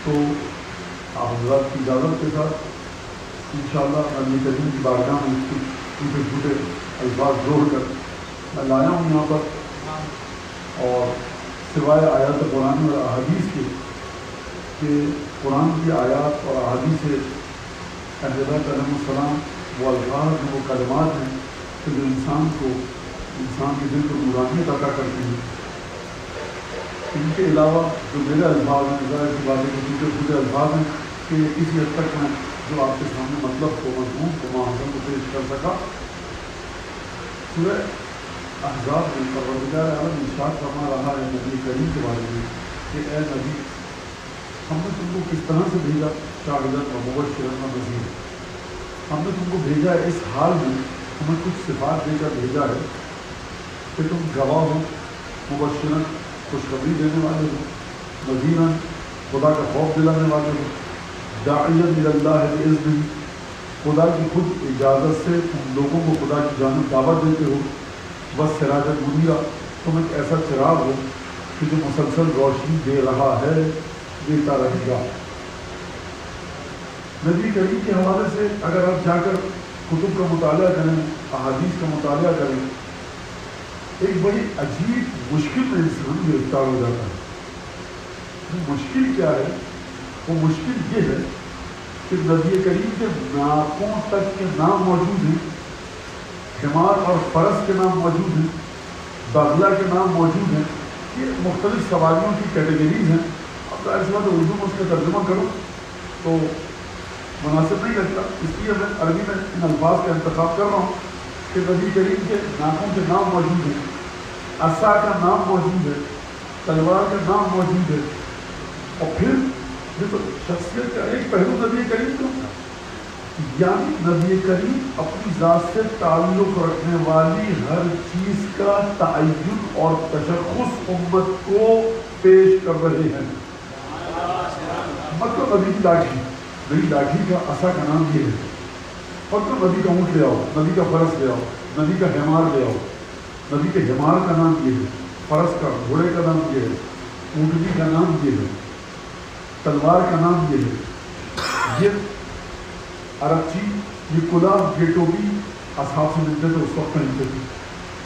تو آپ حضرات کی اجازت کے ساتھ انشاءاللہ نبی کریم کی بارگاہ میں کچھ ٹوٹے پھوٹے الفاظ جوڑ کر میں لایا ہوں یہاں پر، اور سوائے آیات قرآن اور احادیث کے کہ قرآن کی آیات اور احادیث اہل بیت علیہ السلام وہ الفاظ ہیں، وہ کلمات ہیں کہ جو انسان کے دل کو نورانیت عطا کرتے ہیں. ان کے علاوہ جو میرے الفاظ ہیں، ظاہر سی باتیں کہ ٹوٹے پھوٹے الفاظ ہیں کہ کسی حد تک میں جو آپ کے سامنے مطلب کو مضمون کو معاذ کو پیش کر سکا. سورہ احزاب میں پروردگار عالم ارشاد فرما رہا ہے نبی کریم کے بارے میں کہ اے نبی، ہم نے تم کو کس طرح سے بھیجا، شاہدن و مبشرن و نذیر. ہم نے تم کو بھیجا ہے اس حال میں، ہمیں کچھ صفات دے کر بھیجا ہے کہ تم گواہ ہو، مبشرن خوشخبری دینے والے ہو، نذیرن خدا کا خوف دلانے والے ہو، داعیا الی اللہ باذنہ خدا کی خود اجازت سے تم لوگوں کو خدا کی جانب دعوت دیتے ہو، بس سراجا منیرا تم ایک ایسا چراغ ہو کہ جو مسلسل روشنی دے رہا ہے، دیتا رہے گا. نبی کریم کے حوالے سے اگر آپ جا کر کتب کا مطالعہ کریں، احادیث کا مطالعہ کریں، ایک بڑی عجیب مشکل میں انسان گرفتار ہو جاتا ہے. مشکل کیا ہے؟ وہ مشکل یہ ہے کہ نبی کریم کے ناکوں تک کے نام موجود ہیں، حمار اور فرس کے نام موجود ہیں، بغلہ کے نام موجود ہیں. یہ مختلف سواریوں کی کیٹیگریز ہیں. اب ظاہر سی بات ہے اردو میں اس کا ترجمہ کروں تو مناسب نہیں لگتا، اس لیے میں عربی میں ان الفاظ کا انتخاب کر رہا ہوں کہ نبی کریم کے ناکوں کے نام موجود ہیں، عصا کا نام موجود ہے، تلوار کا نام موجود ہے. اور پھر یہ تو شخصیت کا ایک پہلو نبی کریم کا، یعنی نبی کریم اپنی ذات سے تعلق رکھنے والی ہر چیز کا تعین اور تشخص امت کو پیش کر رہے ہیں. مطلب نبی کی لاٹھی، نبی لاٹھی کا عصا کا نام یہ ہے. مطلب نبی کا اونٹ لے آؤ، نبی کا فرس لے آؤ، نبی کا حمار لے آؤ. نبی کے حمار کا نام یہ ہے، فرس کا گھوڑے کا نام یہ ہے، اونٹنی کا نام یہ ہے، تلوار کا نام یہ ہے. یہ عربچی، یہ کلاب، یہ ٹوپی اصحاب سے ملتے تھے اس وقت پہنتے تھے،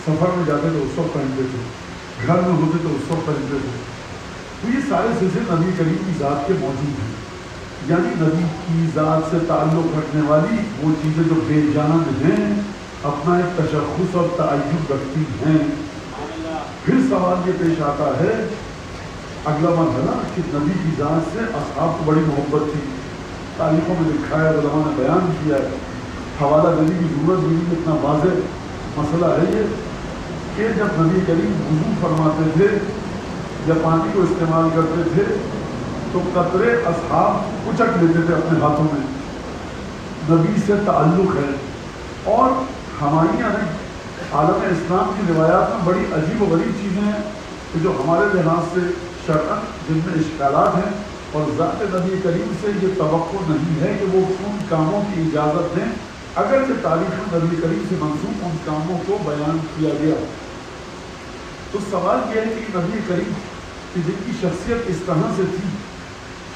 سفر میں جاتے تھے اس وقت پہنتے تھے، گھر میں ہوتے تھے اس وقت پہنتے تھے. تو یہ سارے سلسلے نبی کریم کی ذات کے موجود ہیں. یعنی نبی کی ذات سے تعلق رکھنے والی وہ چیزیں جو بے جان ہیں، اپنا ایک تشخص اور تعین رکھتی ہیں. پھر سوال یہ پیش آتا ہے اگلا مرحلہ کہ نبی کی ذات سے اصحاب کو بڑی محبت تھی. تاریخوں میں لکھا ہے، علماء نے بیان کیا ہے، حوالہ نبی کی ضرورت نہیں. اتنا واضح مسئلہ ہے یہ کہ جب نبی کریم وضو فرماتے تھے یا پانی کو استعمال کرتے تھے تو قطرے اصحاب اچک لیتے تھے اپنے ہاتھوں میں. نبی سے تعلق ہے. اور ہماری یعنی عالم اسلام کی روایات میں بڑی عجیب و غریب چیزیں ہیں کہ جو ہمارے لحاظ سے شرعاً جن میں اشکالات ہیں، اور ذات نبی کریم سے یہ توقع نہیں ہے کہ وہ ان کاموں کی اجازت دیں اگرچہ تاریخ نبی کریم سے منسوب ان کاموں کو بیان کیا گیا. تو سوال یہ ہے کہ نبی کریم کہ جن کی شخصیت اس طرح سے تھی،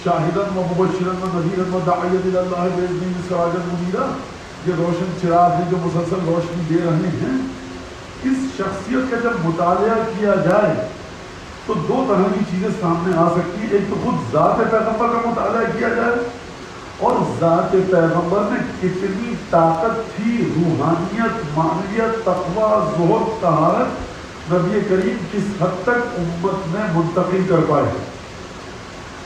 شاہدن و مبشرن و نذیرن و داعیا الی اللہ باذنہ سراجا منیرا، یہ روشن چراغ ہیں جو مسلسل روشنی دے رہے ہیں. اس شخصیت کا جب مطالعہ کیا جائے تو دو طرح کی چیزیں سامنے آ سکتی ہیں. ایک تو خود ذات پیغمبر کا مطالعہ کیا جائے اور ذات پیغمبر میں کتنی طاقت تھی، روحانیت، معنویت، تقویٰ، زہد، طہارت نبی کریم کس حد تک امت میں منتقل کر پائے.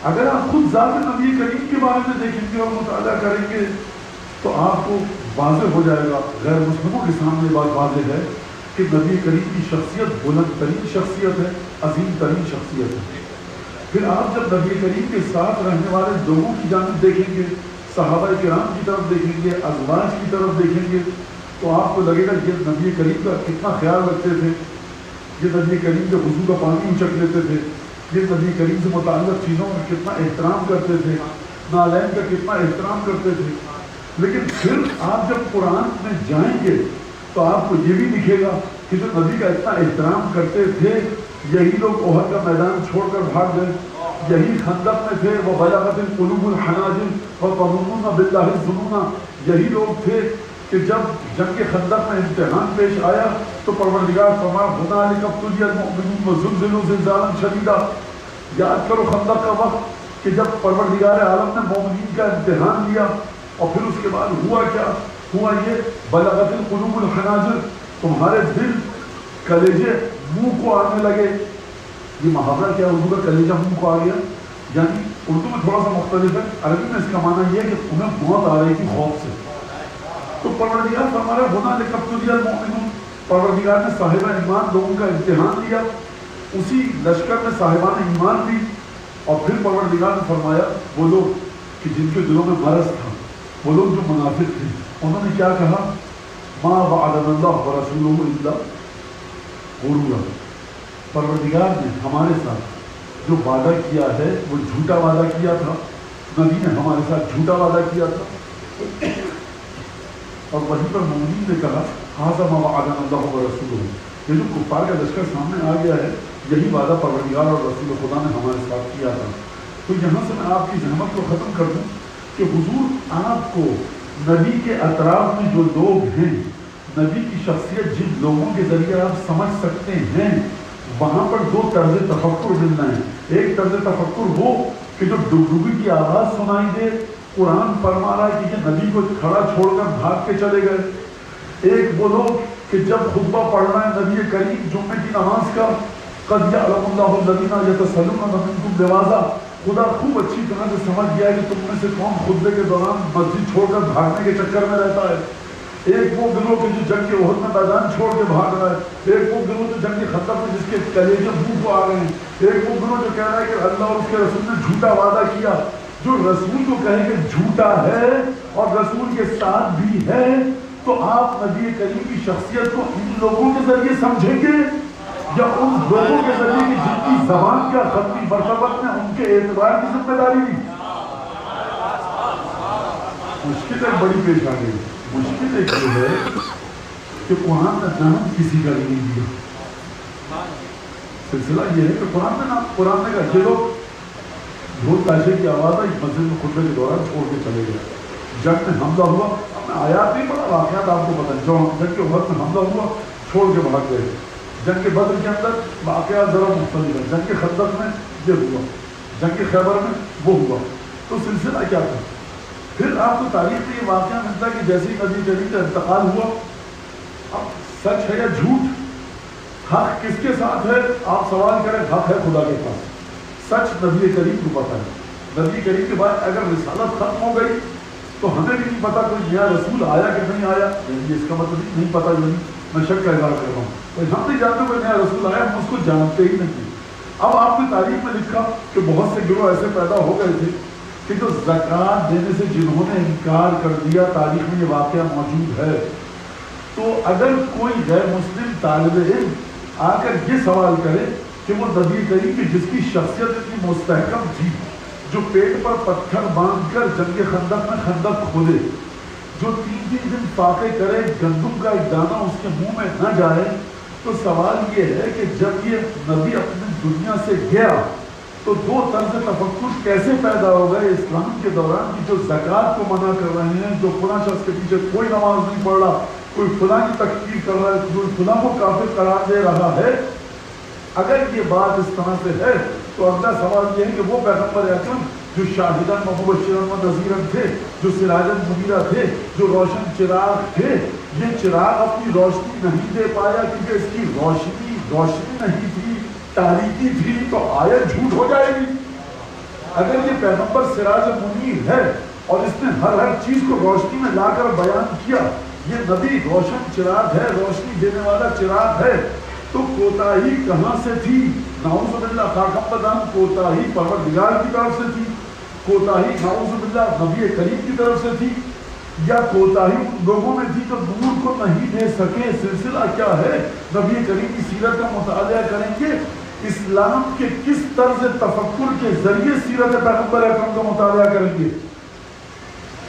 اگر آپ خود ذات نبی کریم کے بارے میں دیکھیں گے اور مطالعہ کریں گے تو آپ کو واضح ہو جائے گا، غیر مسلموں کے سامنے بات واضح ہے کہ نبی کریم کی شخصیت بلند ترین شخصیت ہے، عظیم ترین شخصیت ہے. پھر آپ جب نبی کریم کے ساتھ رہنے والے لوگوں کی جانب دیکھیں گے، صحابہ کرام کی طرف دیکھیں گے، ازواج کی طرف دیکھیں گے تو آپ کو لگے گا یہ نبی کریم کا کتنا خیال رکھتے تھے، یہ نبی کریم کے وضو کا پانی اچک لیتے تھے، یہ نبی کریم سے متعلق چیزوں کا کتنا احترام کرتے تھے، نالین کا کتنا احترام کرتے تھے. لیکن پھر آپ جب قرآن میں جائیں گے تو آپ کو یہ بھی دکھے گا کہ جو نبی کا اتنا احترام کرتے تھے یہی لوگ احد کا میدان چھوڑ کر بھاگ گئے. یہی خندق میں تھے، وہ بلغت القلوب الحناجر وتظنون باللہ الظنون، یہی لوگ تھے کہ جب جنگ خندق میں امتحان پیش آیا تو پروردگار فرمایا ہنالک ابتلی المؤمنون وزلزلوا زلزالا شدیدا۔ یاد کرو خندق کا وقت کہ جب پروردگار عالم نے مومنین کا امتحان لیا، اور پھر اس کے بعد ہوا کیا؟ ہوا یہ بلغت القلوب الحناجر، تمہارے دل کلیجے منہ کو آنے لگے۔ یہ محاورہ کیا اردو کا کلیجہ منہ کو آ گیا؟ یعنی اردو میں تھوڑا سا مختلف ہے، عربی میں اس کا معنی یہ ہے کہ انہیں موت آ رہی تھی خوف سے۔ تو پروردگار فرما رہا ہے ہنالک ابتلی المؤمنون، پروردگار نے صاحب ایمان لوگوں کا امتحان لیا، اسی لشکر میں صاحبان ایمان بھی، اور پھر پروردگار نے فرمایا وہ لوگ کہ جن کے دلوں میں مرض تھا، وہ لوگ جو منافق تھے، انہوں نے کیا کہا؟ ما وعدنا اللہ ورسولہ الا غرورا، پروردگار نے ہمارے ساتھ جو وعدہ کیا ہے وہ جھوٹا وعدہ کیا تھا، نبی نے ہمارے ساتھ جھوٹا وعدہ کیا تھا۔ اور وہیں پر مومنین نے کہا ھذا ما وعدنا اللہ ورسولہ، یہ جو کفار کا لشکر سامنے آ گیا ہے یہی وعدہ پروردگار اور رسول خدا نے ہمارے ساتھ کیا تھا۔ تو یہاں سے میں آپ کی زحمت کو ختم کر دوں کہ حضور آپ کو نبی کے اطراف میں جو لوگ ہیں، نبی کی شخصیت جن لوگوں کے ذریعے آپ سمجھ سکتے ہیں، وہاں پر دو طرز تفکر ملنا ہے۔ ایک طرز تفکر ہو کہ جو ڈگڈگی کی آواز سنائی دے، قرآن فرما رہا ہے کہ یہ نبی کو کھڑا چھوڑ کر بھاگ کے چلے گئے۔ ایک وہ لوگ کہ جب خطبہ پڑھنا ہے نبی کریم جمعے کی نماز کا، قد یعلم اللہ الذین یتسللون منکم لواذا، خدا خوب اچھی طرح سے سمجھ گیا ہے کہ تم میں سے کون خطبے کے دوران مسجد چھوڑ کر بھاگنے کے چکر میں رہتا ہے۔ ایک وہ گروہ کہ جو جنگ کے احد میں میدان چھوڑ کے بھاگ رہا ہے، ایک وہ گروہ جو جنگ خندق میں جس کے کلیجے منہ کو آ گئے ہیں، ایک وہ گروہ جو کہہ رہا ہے کہ اللہ اور اس کے رسول نے جھوٹا وعدہ کیا۔ جو رسول کو کہیں کہ جھوٹا ہے اور رسول کے ساتھ بھی ہے، تو آپ نبی کریم کی شخصیت کو ان لوگوں کے ذریعے سمجھیں گے یا ان لوگوں کے ذریعے کہ جن کی زبان کیا ختمی مرتبت میں ان کے اعتبار کی ذمہ داری دی؟ مشکل ایک بڑی پیش آ گئی۔ مشکل ایک یہ ہے کہ قرآن نے نام کسی کا نہیں دیا۔ سلسلہ یہ ہے کہ قرآن نے کہا یہ لوگ ڈھول تاشے کی آواز آئی، مسجد میں خطبے کے دوران چھوڑ کے چلے گئے۔ جنگ میں حملہ ہوا، ہم نے آیات نہیں پڑھا، واقعات آپ کو پتہ ہے۔ جو جنگ کے وقت میں حملہ ہوا چھوڑ کے بھاگ گئے۔ جنگ کے بدر کے اندر واقعات ذرا مختلف ہے، جنگ کے خندق میں یہ ہوا، جنگ کے خیبر میں وہ ہوا۔ تو سلسلہ کیا تھا؟ پھر آپ کو تاریخ میں یہ واقعہ ملتا ہے کہ جیسے ہی نبی کریم کا انتقال ہوا، اب سچ ہے یا جھوٹ، حق کس کے ساتھ ہے؟ آپ سوال کریں، حق ہے خدا کے پاس، سچ نبی کریم کو پتہ ہے۔ نبی کریم کے بعد اگر رسالت ختم ہو گئی تو ہمیں بھی نہیں پتا کوئی نیا رسول آیا کہ نہیں آیا، یعنی اس کا مطلب نہیں پتا، یعنی میں شک کا اظہار کر رہا ہوں، ہم نہیں جانتے کوئی نیا رسول آیا، ہم اس کو جانتے ہی نہیں۔ اب آپ نے تاریخ میں لکھا کہ بہت سے گروہ ایسے پیدا ہو گئے تھے کہ جو زکوٰۃ دینے سے جنہوں نے انکار کر دیا، تاریخ میں یہ واقعہ موجود ہے۔ تو اگر کوئی غیر مسلم طالب علم آ کر یہ سوال کرے کہ وہ نبی کریم کی جس کی شخصیت اتنی مستحکم تھی، جو پیٹ پر پتھر باندھ کر جنگ خندق میں خندق کھولے، جو 3 دن فاقے کرے، گندم کا ایک دانہ اس کے منہ میں نہ جائے، تو سوال یہ ہے کہ جب یہ نبی اپنی دنیا سے گیا تو دو طرز تفکر کیسے پیدا ہو گئے اسلام کے دوران کہ جو زکوٰۃ کو منع کر رہے ہیں، جو فلاں شخص کے پیچھے کوئی نماز نہیں پڑھ رہا، کوئی فلاں کی تکفیر کر رہا ہے، کوئی فلاں کو کافر قرار دے رہا ہے۔ اگر یہ بات اس طرح سے ہے تو اگلا سوال یہ ہے کہ وہ پیغمبر اکرم جو شاہدان مبشرا و نذیرا تھے، جو سراجا منیرا تھے، جو روشن چراغ تھے، یہ چراغ اپنی روشنی نہیں دے پایا کیونکہ اس کی روشنی نہیں تھی، تاریکی تھی، تو آیت جھوٹ ہو جائے گی۔ اگر یہ پیغمبر سراج منیر ہے اور اس نے ہر چیز کو روشنی میں لا کر بیان کیا، یہ نبی روشن چراغ ہے، روشنی دینے والا چراغ ہے، تو کوتاہی کہاں سے تھی؟ نعوذ باللہ خاکم بدان کوتاہی پروردگار کی طرف سے تھی، کوتاہی نعوذ باللہ نبی کریم کی طرف سے تھی، یا کوتاہی ان لوگوں میں تھی جو نور کو نہیں دے سکے؟ سلسلہ کیا ہے؟ نبی کریم کی سیرت کا مطالعہ کریں گے، اسلام کے کس طرز تفکر کے ذریعے سیرت پیغمبر اکرم کا مطالعہ کریں گے؟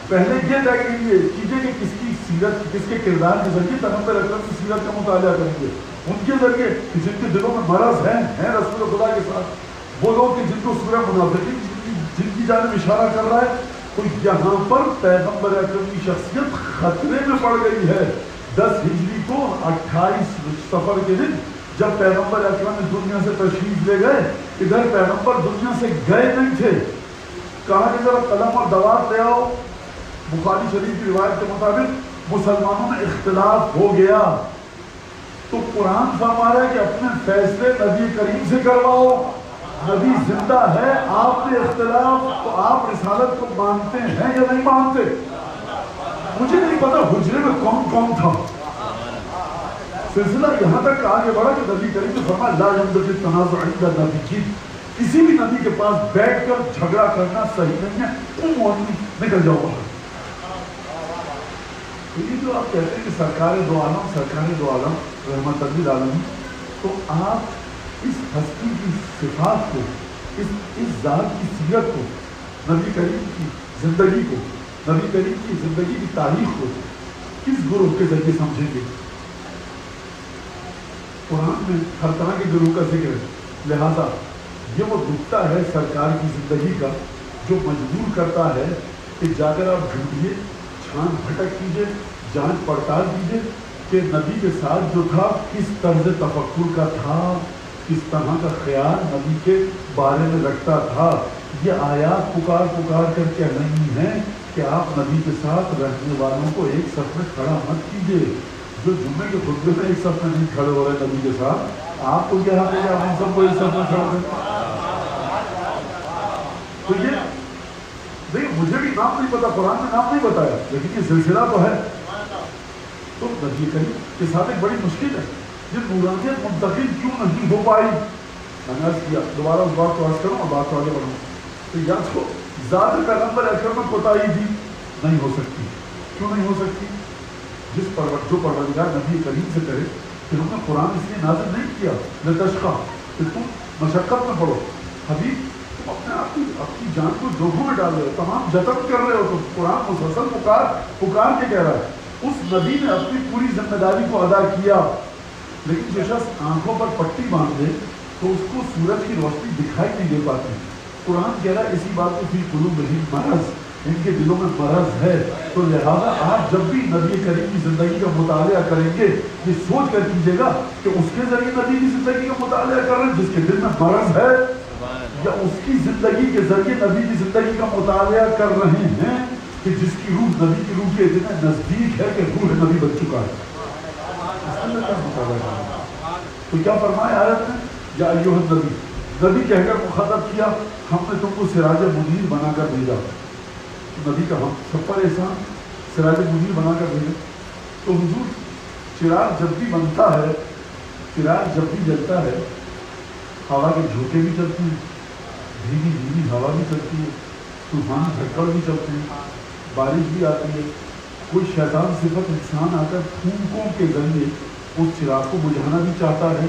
پہلے یہ طے کیجیے کہ کس کی سیرت، کس کے کردار کے ذریعے پیغمبر اکرم کی سیرت کا مطالعہ کریں گے؟ ان کے ذریعے جن کے دلوں میں مرض ہیں رسول خدا کے ساتھ، وہ لوگ کہ جن کو سورہ منافقین جن کی جانب اشارہ کر رہا ہے، تو یہاں پر پیغمبر اکرم کی شخصیت خطرے میں پڑ گئی ہے۔ 10 ہجری کو 28 صفر کے دن جب پیغمبر اکرم اس دنیا سے تشریف لے گئے، ادھر پیغمبر دنیا سے گئے نہیں تھے، کہا کہ ذرا قلم اور دوات لے آؤ۔ بخاری شریف کی روایت کے مطابق مسلمانوں میں اختلاف ہو گیا، تو قرآن فرما رہا ہے کہ اپنے فیصلے نبی کریم سے کرواؤ۔ نبی زندہ ہے، آپ نے اختلاف، تو آپ رسالت کو مانتے ہیں یا نہیں مانتے؟ مجھے نہیں پتا حجرے میں کون کون تھا۔ سلسلہ یہاں تک آگے بڑھا کہ نبی کریم نے فرمایا لا ينبغي التنازع عند النبيين، کسی بھی نبی کے پاس بیٹھ کر جھگڑا کرنا صحیح نہیں ہے، تم آدمی نکل جاؤ باہر۔ تو یہ جو آپ کہتے ہیں کہ سرکار دو عالم رحمت للعالمین، تو آپ اس ہستی کی صفات کو، اس ذات کی سیرت کو، نبی کریم کی زندگی کو، نبی کریم کی زندگی کی تاریخ کو کس گروہ کے ذریعے سمجھیں گے؟ قرآن میں ہر طرح کے گروہ کا ذکر ہے، لہذا یہ وہ نقطہ ہے سرکار کی زندگی کا جو مجبور کرتا ہے کہ جا کر آپ ڈھونڈیے، چھان بھٹک کیجیے، جانچ پڑتال کیجیے کہ نبی کے ساتھ جو تھا کس طرز تفکر کا تھا، کس طرح کا خیال نبی کے بارے میں رکھتا تھا۔ یہ آیات پکار کر کہہ رہی ہیں کہ آپ نبی کے ساتھ رہنے والوں کو ایک صف میں کھڑا مت کیجیے۔ جو جمعے کے خطبے میں ایک صف میں نہیں کھڑے ہو رہے نبی کے ساتھ، آپ کو کیا حق ہے کہ آپ ہم سب کو ایک صف میں کھڑا دیں؟ تو یہ نہیں، مجھے بھی نام نہیں پتا، قرآن میں نام نہیں بتایا، لیکن یہ سلسلہ تو ہے۔ تو نبی کریم کے ساتھ ایک بڑی مشکل ہے، یہ نورانیت منتقل کیوں نہیں ہو پائی؟ میں نے عرض کیا، دوبارہ اس بات کو عرض کروں اور بات کو آگے بڑھوں، تو یا تو ذات پیغمبر اکرم میں کوتاہی بھی نہیں ہو سکتی۔ کیوں نہیں ہو سکتی؟ جو پروردگار نبی کریم سے کرے کہ ہم نے قرآن اس لیے نازل نہیں کیا لتشقى کہ تم مشقت میں پڑو، حبیب تم اپنے آپ کی اپنی جان کو جوہوں میں ڈال رہے ہو، تمام جتن کر رہے ہو، تو قرآن مسلسل پکار کے کہہ رہا ہے۔ اس نبی نے اپنی پوری ذمہ داری کو ادا کیا، لیکن جو شخص آنکھوں پر پٹی باندھ دے تو اس کو سورج کی روشنی دکھائی نہیں دے پاتی۔ قرآن کہہ رہا ہے اسی بات کو فی قلوبہم مرض، ان کے دلوں میں مرض ہے، تو لہذا آپ جب بھی نبی کریم کی زندگی کا مطالعہ کریں گے یہ سوچ کر کیجیے گا کہ اس کے ذریعے نبی کی زندگی کا مطالعہ کر رہے ہیں جس کے دل میں مرض ہے، یا اس کی زندگی کے ذریعے نبی کی زندگی کا مطالعہ کر رہے ہیں کہ جس کی روح نبی کی روح کے اتنے نزدیک ہے کہ روح نبی بن چکا ہے۔ تو کیا فرمایا آیت میں؟ یا ایھا النبی، نبی کہہ کر مخاطب کیا، ہم نے تم کو سراج منیر بنا کر بھیجا۔ نبی کا ہم سب پر احسان، سراج منیر بنا کر بھیجا۔ تو حضور چراغ جب بھی بنتا ہے، چراغ جب بھی جلتا ہے، ہوا کے جھونکے بھی چلتی ہیں، دھیمی دھیمی ہوا بھی چلتی ہے، طوفان جھکڑ بھی چلتے ہیں، بارش بھی آتی ہے، کوئی شیطان صفت انسان آ کر پھونکوں کے ذریعے اس چراغ کو بجھانا بھی چاہتا ہے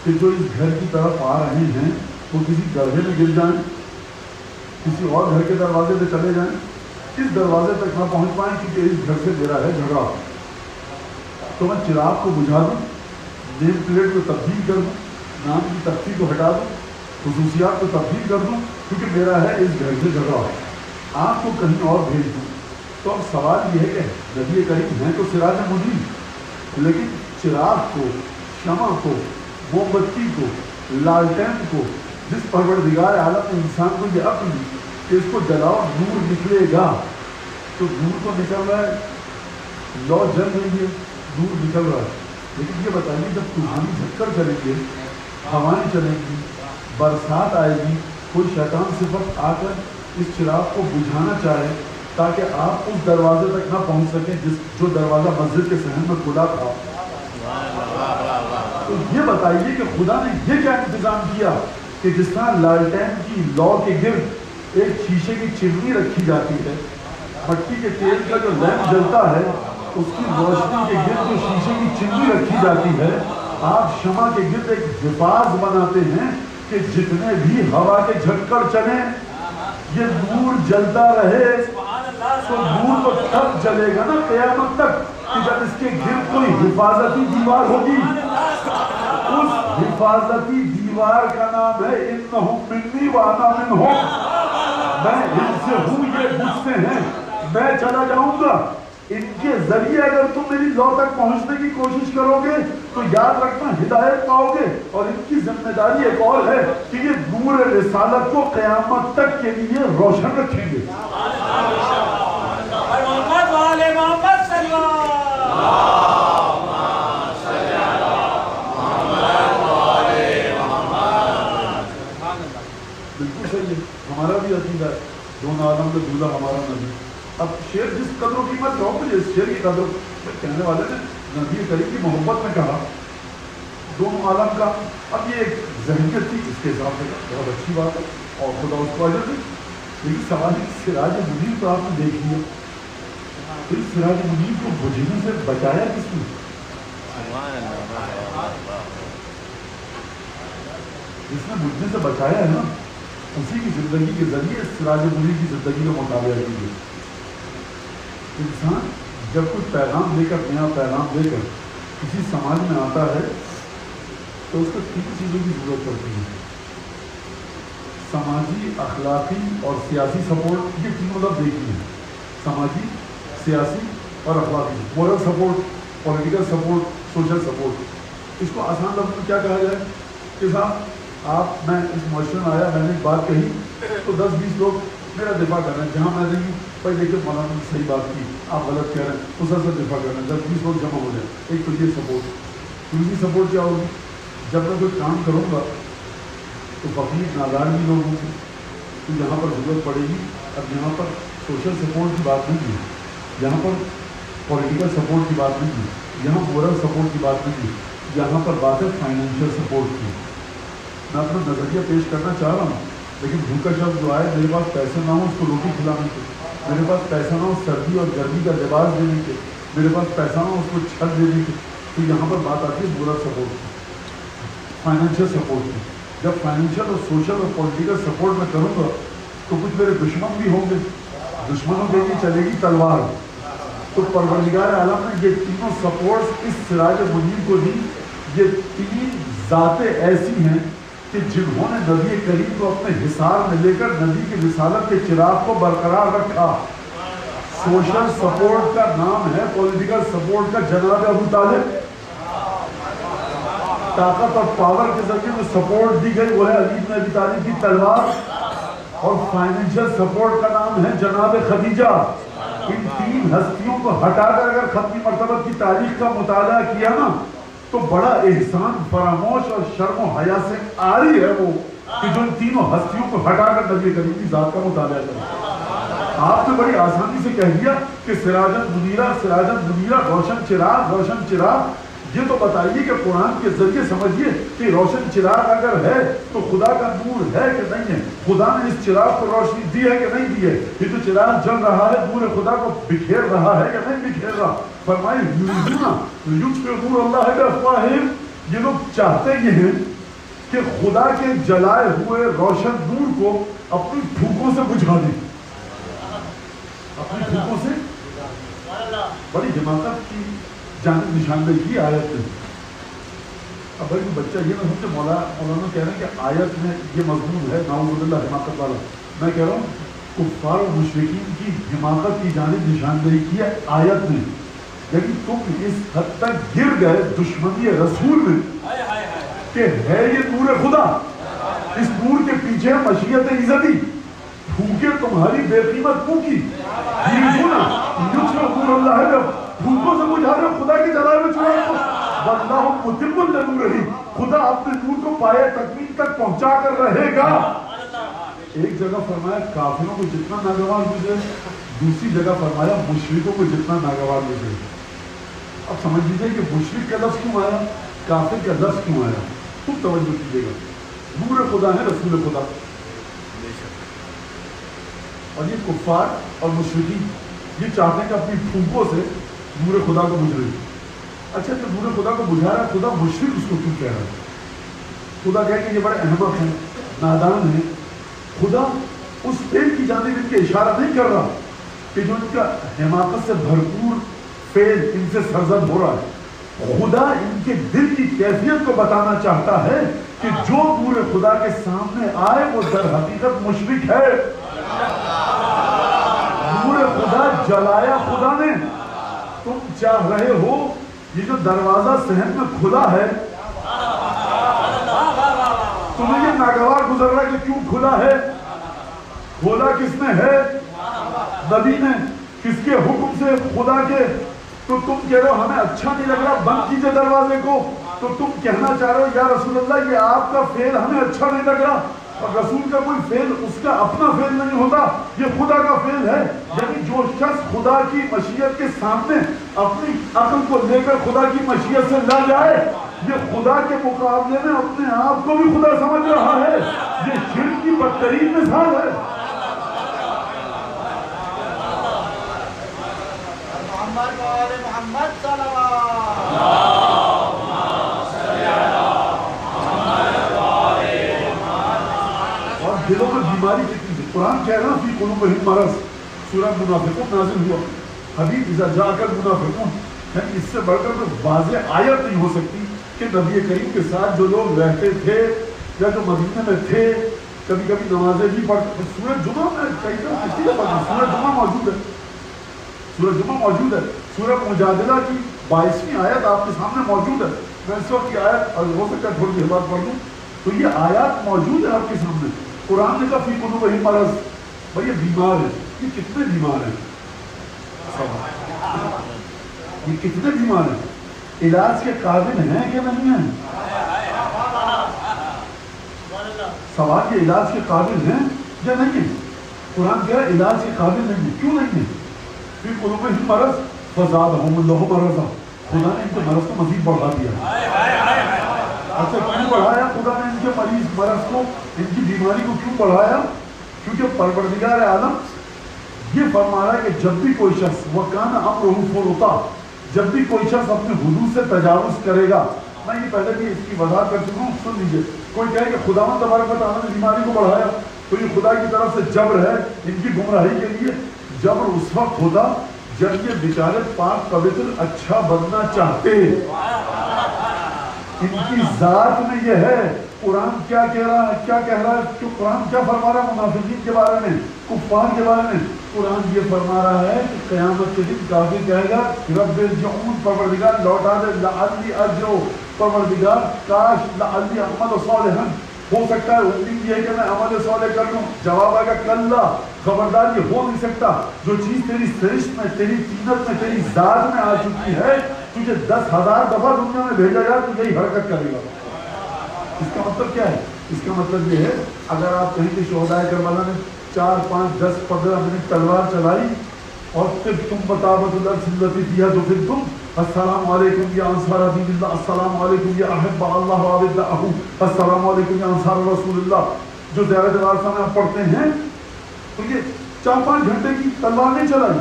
کہ جو اس گھر کی طرف آ رہے ہیں وہ کسی گڑھے میں گر جائیں، کسی اور گھر کے دروازے پہ چلے جائیں، اس دروازے تک نہ پہنچ پائیں کیونکہ اس گھر سے میرا ہے جھگڑا، تو میں چراغ کو بجھا دوں، نیم پلیٹ کو تبدیل کر دوں، نام کی تختی کو ہٹا دوں، خصوصیات کو تبدیل کر دوں کیونکہ میرا ہے اس گھر سے جھگڑا، آپ کو کہیں اور بھیج دوں۔ تو اب سوال یہ ہے کہ نبی کریم ہیں تو سراج منیر، لیکن چراغ کو، شمع کو، موم بتی کو، لالٹین کو جس پروردگار عالم نے انسان کو یہ عقل دی کہ اس کو جلاؤ نور نکلے گا، تو نور تو نکل رہا ہے، لو جل رہی ہے، نور نکل رہا ہے، لیکن یہ بتائیے جب طوفانی جھکڑ چلیں گے، ہوائیں چلیں گی، برسات آئے گی، کوئی شیطان صفت آ کر اس چراغ کو بجھانا چاہے تاکہ آپ اس دروازے تک نہ پہنچ سکیں جو دروازہ مسجد کے صحن میں کھلا تھا، تو یہ بتائیے کہ خدا نے یہ کیا انتظام کیا کہ جس طرح لالٹین کی لو کے گرد ایک شیشے کی چمنی رکھی جاتی ہے، مٹی کے تیل کا جو لیمپ جلتا ہے اس کی روشنی کے گرد جو شیشے کی چمنی رکھی جاتی ہے، آپ شمع کے گرد ایک حفاظ بناتے ہیں کہ جتنے بھی ہوا کے جھکڑ چلیں یہ نور جلتا رہے، تو نور تو تب جلے گا نا قیامت تک کہ جب اس کے گرد کوئی حفاظتی دیوار ہوگی، اس حفاظتی دیوار دیوار کا نام ہے انہم منی وانا منہم، میں ان سے ہوں یہ مجھ سے ہیں، میں چلا جاؤں گا، ان کے ذریعے اگر تم میری لو تک پہنچنے کی کوشش کرو گے تو یاد رکھنا ہدایت پاؤ گے، اور ان کی ذمہ داری ایک اور ہے کہ یہ نور رسالت کو قیامت تک کے لیے روشن رکھیں گے۔ محمد والے محمد صلی اللہ بالکل صحیح ہے، ہمارا بھی عقیدہ ہے دون عالم میں دولہا ہمارا نبی۔ اب شعر جس قدر و قیمت رہو مجھے اس شعر کی قدر کہنے والے نے نبی کریم کی محبت میں کہا دونوں عالم کا، اب یہ ایک ذہنیت تھی، اس کے حساب سے بہت اچھی بات ہے اور خدا اس کو اجر دے۔ لیکن سوال ہے سراج منیر تو آپ نے دیکھ لیا، تو اس سراج منیر کو بجھنے سے بچایا کس نے؟ جس نے بجھنے سے بچایا ہے نا، اسی کی زندگی کے ذریعے اس سراج منیر کی زندگی کا مطالعہ کیجیے۔ انسان جب کوئی پیغام لے کر، نیا پیغام لے کر کسی سماج میں آتا ہے تو اس کو تین چیزوں کی ضرورت پڑتی ہے: سماجی، اخلاقی اور سیاسی سپورٹ۔ یہ تینوں لفظ ایک ہی ہیں، سماجی، سیاسی اور اخلاقی، moral support, political support, social support. اس کو آسان لفظ میں کیا کہا جائے کہ صاحب میں اس معاشرے میں آیا، میں نے ایک بات کہی تو 10-20 لوگ میرا دفاع کر رہے ہیں، جہاں میں نہیں بھائی دیکھیے مولانا نے صحیح بات کی، آپ غلط کہہ رہے ہیں، اس سے دفاع کر رہے ہیں، 10-20 لوگ جمع ہو جائیں۔ ایک تو یہ سپورٹ۔ دوسری سپورٹ کیا ہوگی؟ جب میں کوئی کام کروں گا تو فقیر نادار بھی لوگ ہوں گے، تو یہاں پر ضرورت پڑے گی۔ اب یہاں پر سوشل سپورٹ کی بات نہیں ہے، یہاں پر پولیٹیکل سپورٹ کی بات نہیں ہے، یہاں مورل سپورٹ کی بات نہیں ہے، یہاں پر بات ہے فائنینشیل سپورٹ کی۔ میں اپنا نظریہ پیش کرنا چاہ رہا ہوں، لیکن بھوکا شخص جو آئے میرے پاس پیسے نہ ہوں اس کو روٹی کھلانے کے، میرے پاس پیسہ نہ ہو سردی اور گرمی کا لباس دینے کے، میرے پاس پیسہ نہ ہو اس کو چھت دینے کے، تو یہاں پر بات آتی ہے مورل سپورٹ کی، فائنینشیل سپورٹ کی۔ جب فائنینشیل اور سوشل اور پولیٹیکل سپورٹ میں کروں گا تو کچھ میرے دشمن بھی ہوں گے، دشمنوں کے لیے چلے گی تلوار۔ تو پروردگار عالم نے یہ تینوں سپورٹس اس سراج منیر کو دی۔ یہ تین ذاتیں ایسی ہیں کہ جنہوں نے نبی کریم کو اپنے حصار میں لے کر نبی کی رسالت کے چراغ کو برقرار رکھا۔ سوشل سپورٹ کا نام ہے، پولیٹیکل سپورٹ کا جناب ابو طالب۔ طاقت اور پاور کے ذریعے میں سپورٹ دی گئی وہ ہے علی بن ابی طالب کی تلوار، اور فائنینشیل سپورٹ کا نام ہے جناب خدیجہ۔ ان تین ہستیوں کو ہٹا کر اگر ختمی مرتبہ کی تاریخ کا مطالعہ کیا نا تو بڑا احسان فراموش اور شرم و حیا سے عاری ہے وہ کہ جو ان تینوں ہستیوں کو ہٹا کر نبی کریم کی ذات کا مطالعہ کرے۔ آپ نے بڑی آسانی سے کہہ دیا کہ سراجن منیرہ، روشن چراغ۔ یہ تو بتائیے کہ قرآن کے ذریعے سمجھیے کہ روشن چراغ اگر ہے تو خدا کا نور ہے کہ نہیں ہے؟ خدا نے اس چراغ کو روشنی دی ہے کہ نہیں دی ہے؟ یہ جو چراغ جل رہا ہے نور خدا کو بکھیر رہا ہے کہ نہیں بکھیر رہا؟ فرمائی نور اللہ بافواہہم، یہ لوگ چاہتے یہ ہیں کہ خدا کے جلائے ہوئے روشن نور کو اپنی پھوکوں سے بجھا دیں، اپنی پھوکوں سے۔ بڑی حماقت کی جانب نشاندہی کی آیت میں۔ اب بھائی بچہ یہ نہ سمجھے مولانا کہہ رہے ہیں کہ آیت میں یہ مضمون ہے نعوذ باللہ حماقت والا۔ میں کہہ رہا ہوں کفار و مشرکین کی حماقت کی جانب نشاندہی کی ہے آیت میں، لیکن تم اس حد تک گر گئے دشمنی رسول میں کہ ہے یہ نور خدا، اس نور کے پیچھے مشیت عزتی، پھوکے تمہاری بے قیمت منہ کی نور اللہ ہے، پھوکوں سے بجھا رہے خدا کی جلائے میں چھوڑا کو واللہ متم لنورہ، خدا اپنے نور کو پائے تکمیل تک پہنچا کر رہے گا۔ ایک جگہ فرمایا کافروں کو جتنا ناگوار مجھے، دوسری جگہ فرمایا مشرکوں کو جتنا ناگوار مجھے۔ اب سمجھ لیجیے کہ مشرک کا لفظ کیوں آیا، کافر کا لفظ کیوں آیا، خوب توجہ کیجیے گا۔ نور خدا ہے رسول خدا، اور یہ کفار اور مشرکین یہ چاہتے ہیں کہ اپنی پھوکوں سے نور خدا کو بجھے۔ اچھا تو نور خدا کو بجھا رہا ہے، خدا مشرک اس کو کیوں کہہ رہا ہے؟ خدا کہہ کہ یہ بڑے احمق ہیں، نادان ہیں۔ خدا اس فعل کی جانب ان کے اشارہ نہیں کر رہا کہ جو ان کا حماقت سے بھرپور فعل ان سے سرزد ہو رہا ہے، خدا ان کے دل کی کیفیت کو بتانا چاہتا ہے کہ جو نور خدا کے سامنے آئے وہ در حقیقت مشرک ہے. نور خدا جلایا خدا نے. تم چاہ رہے ہو یہ جو دروازہ صحن میں کھلا ہے تمہیں یہ ناگوار گزر رہا ہے کہ کیوں کھلا ہے؟ کھولا کس نے ہے؟ نبی نے. کس کے حکم سے؟ خدا کے. تو تم کہہ رہے ہو ہمیں اچھا نہیں لگ رہا بند کیجئے دروازے کو. تو تم کہنا چاہ رہے ہو یا رسول اللہ یہ آپ کا فعل ہمیں اچھا نہیں لگ رہا. اور رسول کا کوئی فعل اس کا اپنا فعل نہیں ہوتا, یہ خدا کا فعل ہے. یعنی جو شخص خدا کی مشیت کے سامنے اپنی عقل کو لے کر خدا کی مشیت سے نہ جائے, یہ خدا کے مقابلے میں اپنے آپ کو بھی خدا سمجھ رہا ہے. یہ شرک کی بدترین مثال ہے. محمد صلوات. اور دلوں میں بیماری کتنی ہے. قرآن کہہ رہا فی قلوبہم مرض, سورہ منافقون نازل ہوا. حبیب اذا جاءک المنافقون, یعنی اس سے بڑھ کر تو واضح آیت نہیں ہو سکتی کہ نبی کریم کے ساتھ جو لوگ رہتے تھے یا جو مدینے میں تھے, کبھی کبھی نمازیں بھی پڑھتے. سورہ جمعہ میں کئی دفعہ سورہ جمعہ موجود ہے. سورہ جمعہ موجود ہے. سورہ مجادلہ کی 22ویں آیت آپ کے سامنے موجود ہے. میں اس وقت کی آیت ہو سکتا ہے تھوڑی دیر بعد پڑھ لوں. تو یہ آیات موجود ہے آپ کے سامنے. قرآن نے کہا فی قلوبہم مرض, بھائی یہ بیمار ہے. یہ کتنے بیمار ہیں؟ یہ کتنے بیمار ہیں؟ علاج کے قابل ہیں کہ نہیں ہیں؟ سوال یہ علاج کے قابل ہیں یا نہیں ہیں؟ قرآن کہہ رہا ہے علاج کے قابل نہیں ہیں. کیوں نہیں ہیں؟ فی قلوبہم مرض فزادہم اللہ مرضا, خدا نے ان کے مرض کو مزید بڑھا دیا. اچھا کیوں بڑھایا خدا نے ان کے مریض مرض کو, ان کی بیماری کو کیوں بڑھایا؟ کیونکہ پروردگار عالم یہ فرما رہا ہے کہ جب بھی کوئی شخص وَكَانَ أَمْرُهُ فُرُطًا, جب بھی کوئی شخص اپنے حدود سے تجاوز کرے گا. میں یہ پہلے بھی اس کی وضاحت کر چکا ہوں, سن لیجئے. کوئی کہے کہ خداوند تبارک و تعالیٰ نے بیماری کو بڑھایا تو یہ خدا کی طرف سے جبر ہے ان کی گمراہی کے لیے. جبر اس وقت ہوتا جب یہ بیچارے پاک پوتر اچھا بننا چاہتے. ان کی ذات میں یہ ہے. قرآن کیا کہہ رہا ہے, کیا کہہ رہا ہے, قرآن کیا فرما رہا ہے منافقین کے بارے میں, کفار کے بارے میں؟ قرآن یہ فرما رہا ہے کہ قیامت کے دن کافر کہے گا رب ارجعون, پروردگار لوٹا دے, لعلی ارجع, پروردگار کاش, لعلی اعمل صالحا, ہو سکتا ہے امید یہ ہے کہ میں عمل صالح کر لوں. جواب آگا کلا, خبردار یہ ہو نہیں سکتا. جو چیز تیری سرشت میں, تیری طینت میں, تیری ذات میں آ چکی ہے, تجھے 10,000 دفعہ دنیا میں بھیجا جائے تو یہی حرکت کرے گا. اس کا مطلب کیا ہے؟ اس کا مطلب یہ ہے اگر آپ کہیں کہ شہدائے کربلا نے 4, 5, 10, 15 منٹ تلوار چلائی اور پھر تم بتابت اللہ سلتی دیا تو پھر تم السلام علیکم یا انصار دین اللہ, السلام علیکم یا احب اللہ وعبدہ, السلام علیکم یا انصار رسول اللہ, جو زیارت وارثہ میں آپ پڑھتے ہیں, تو یہ 4-5 گھنٹے کی تلوار نہیں چلائی.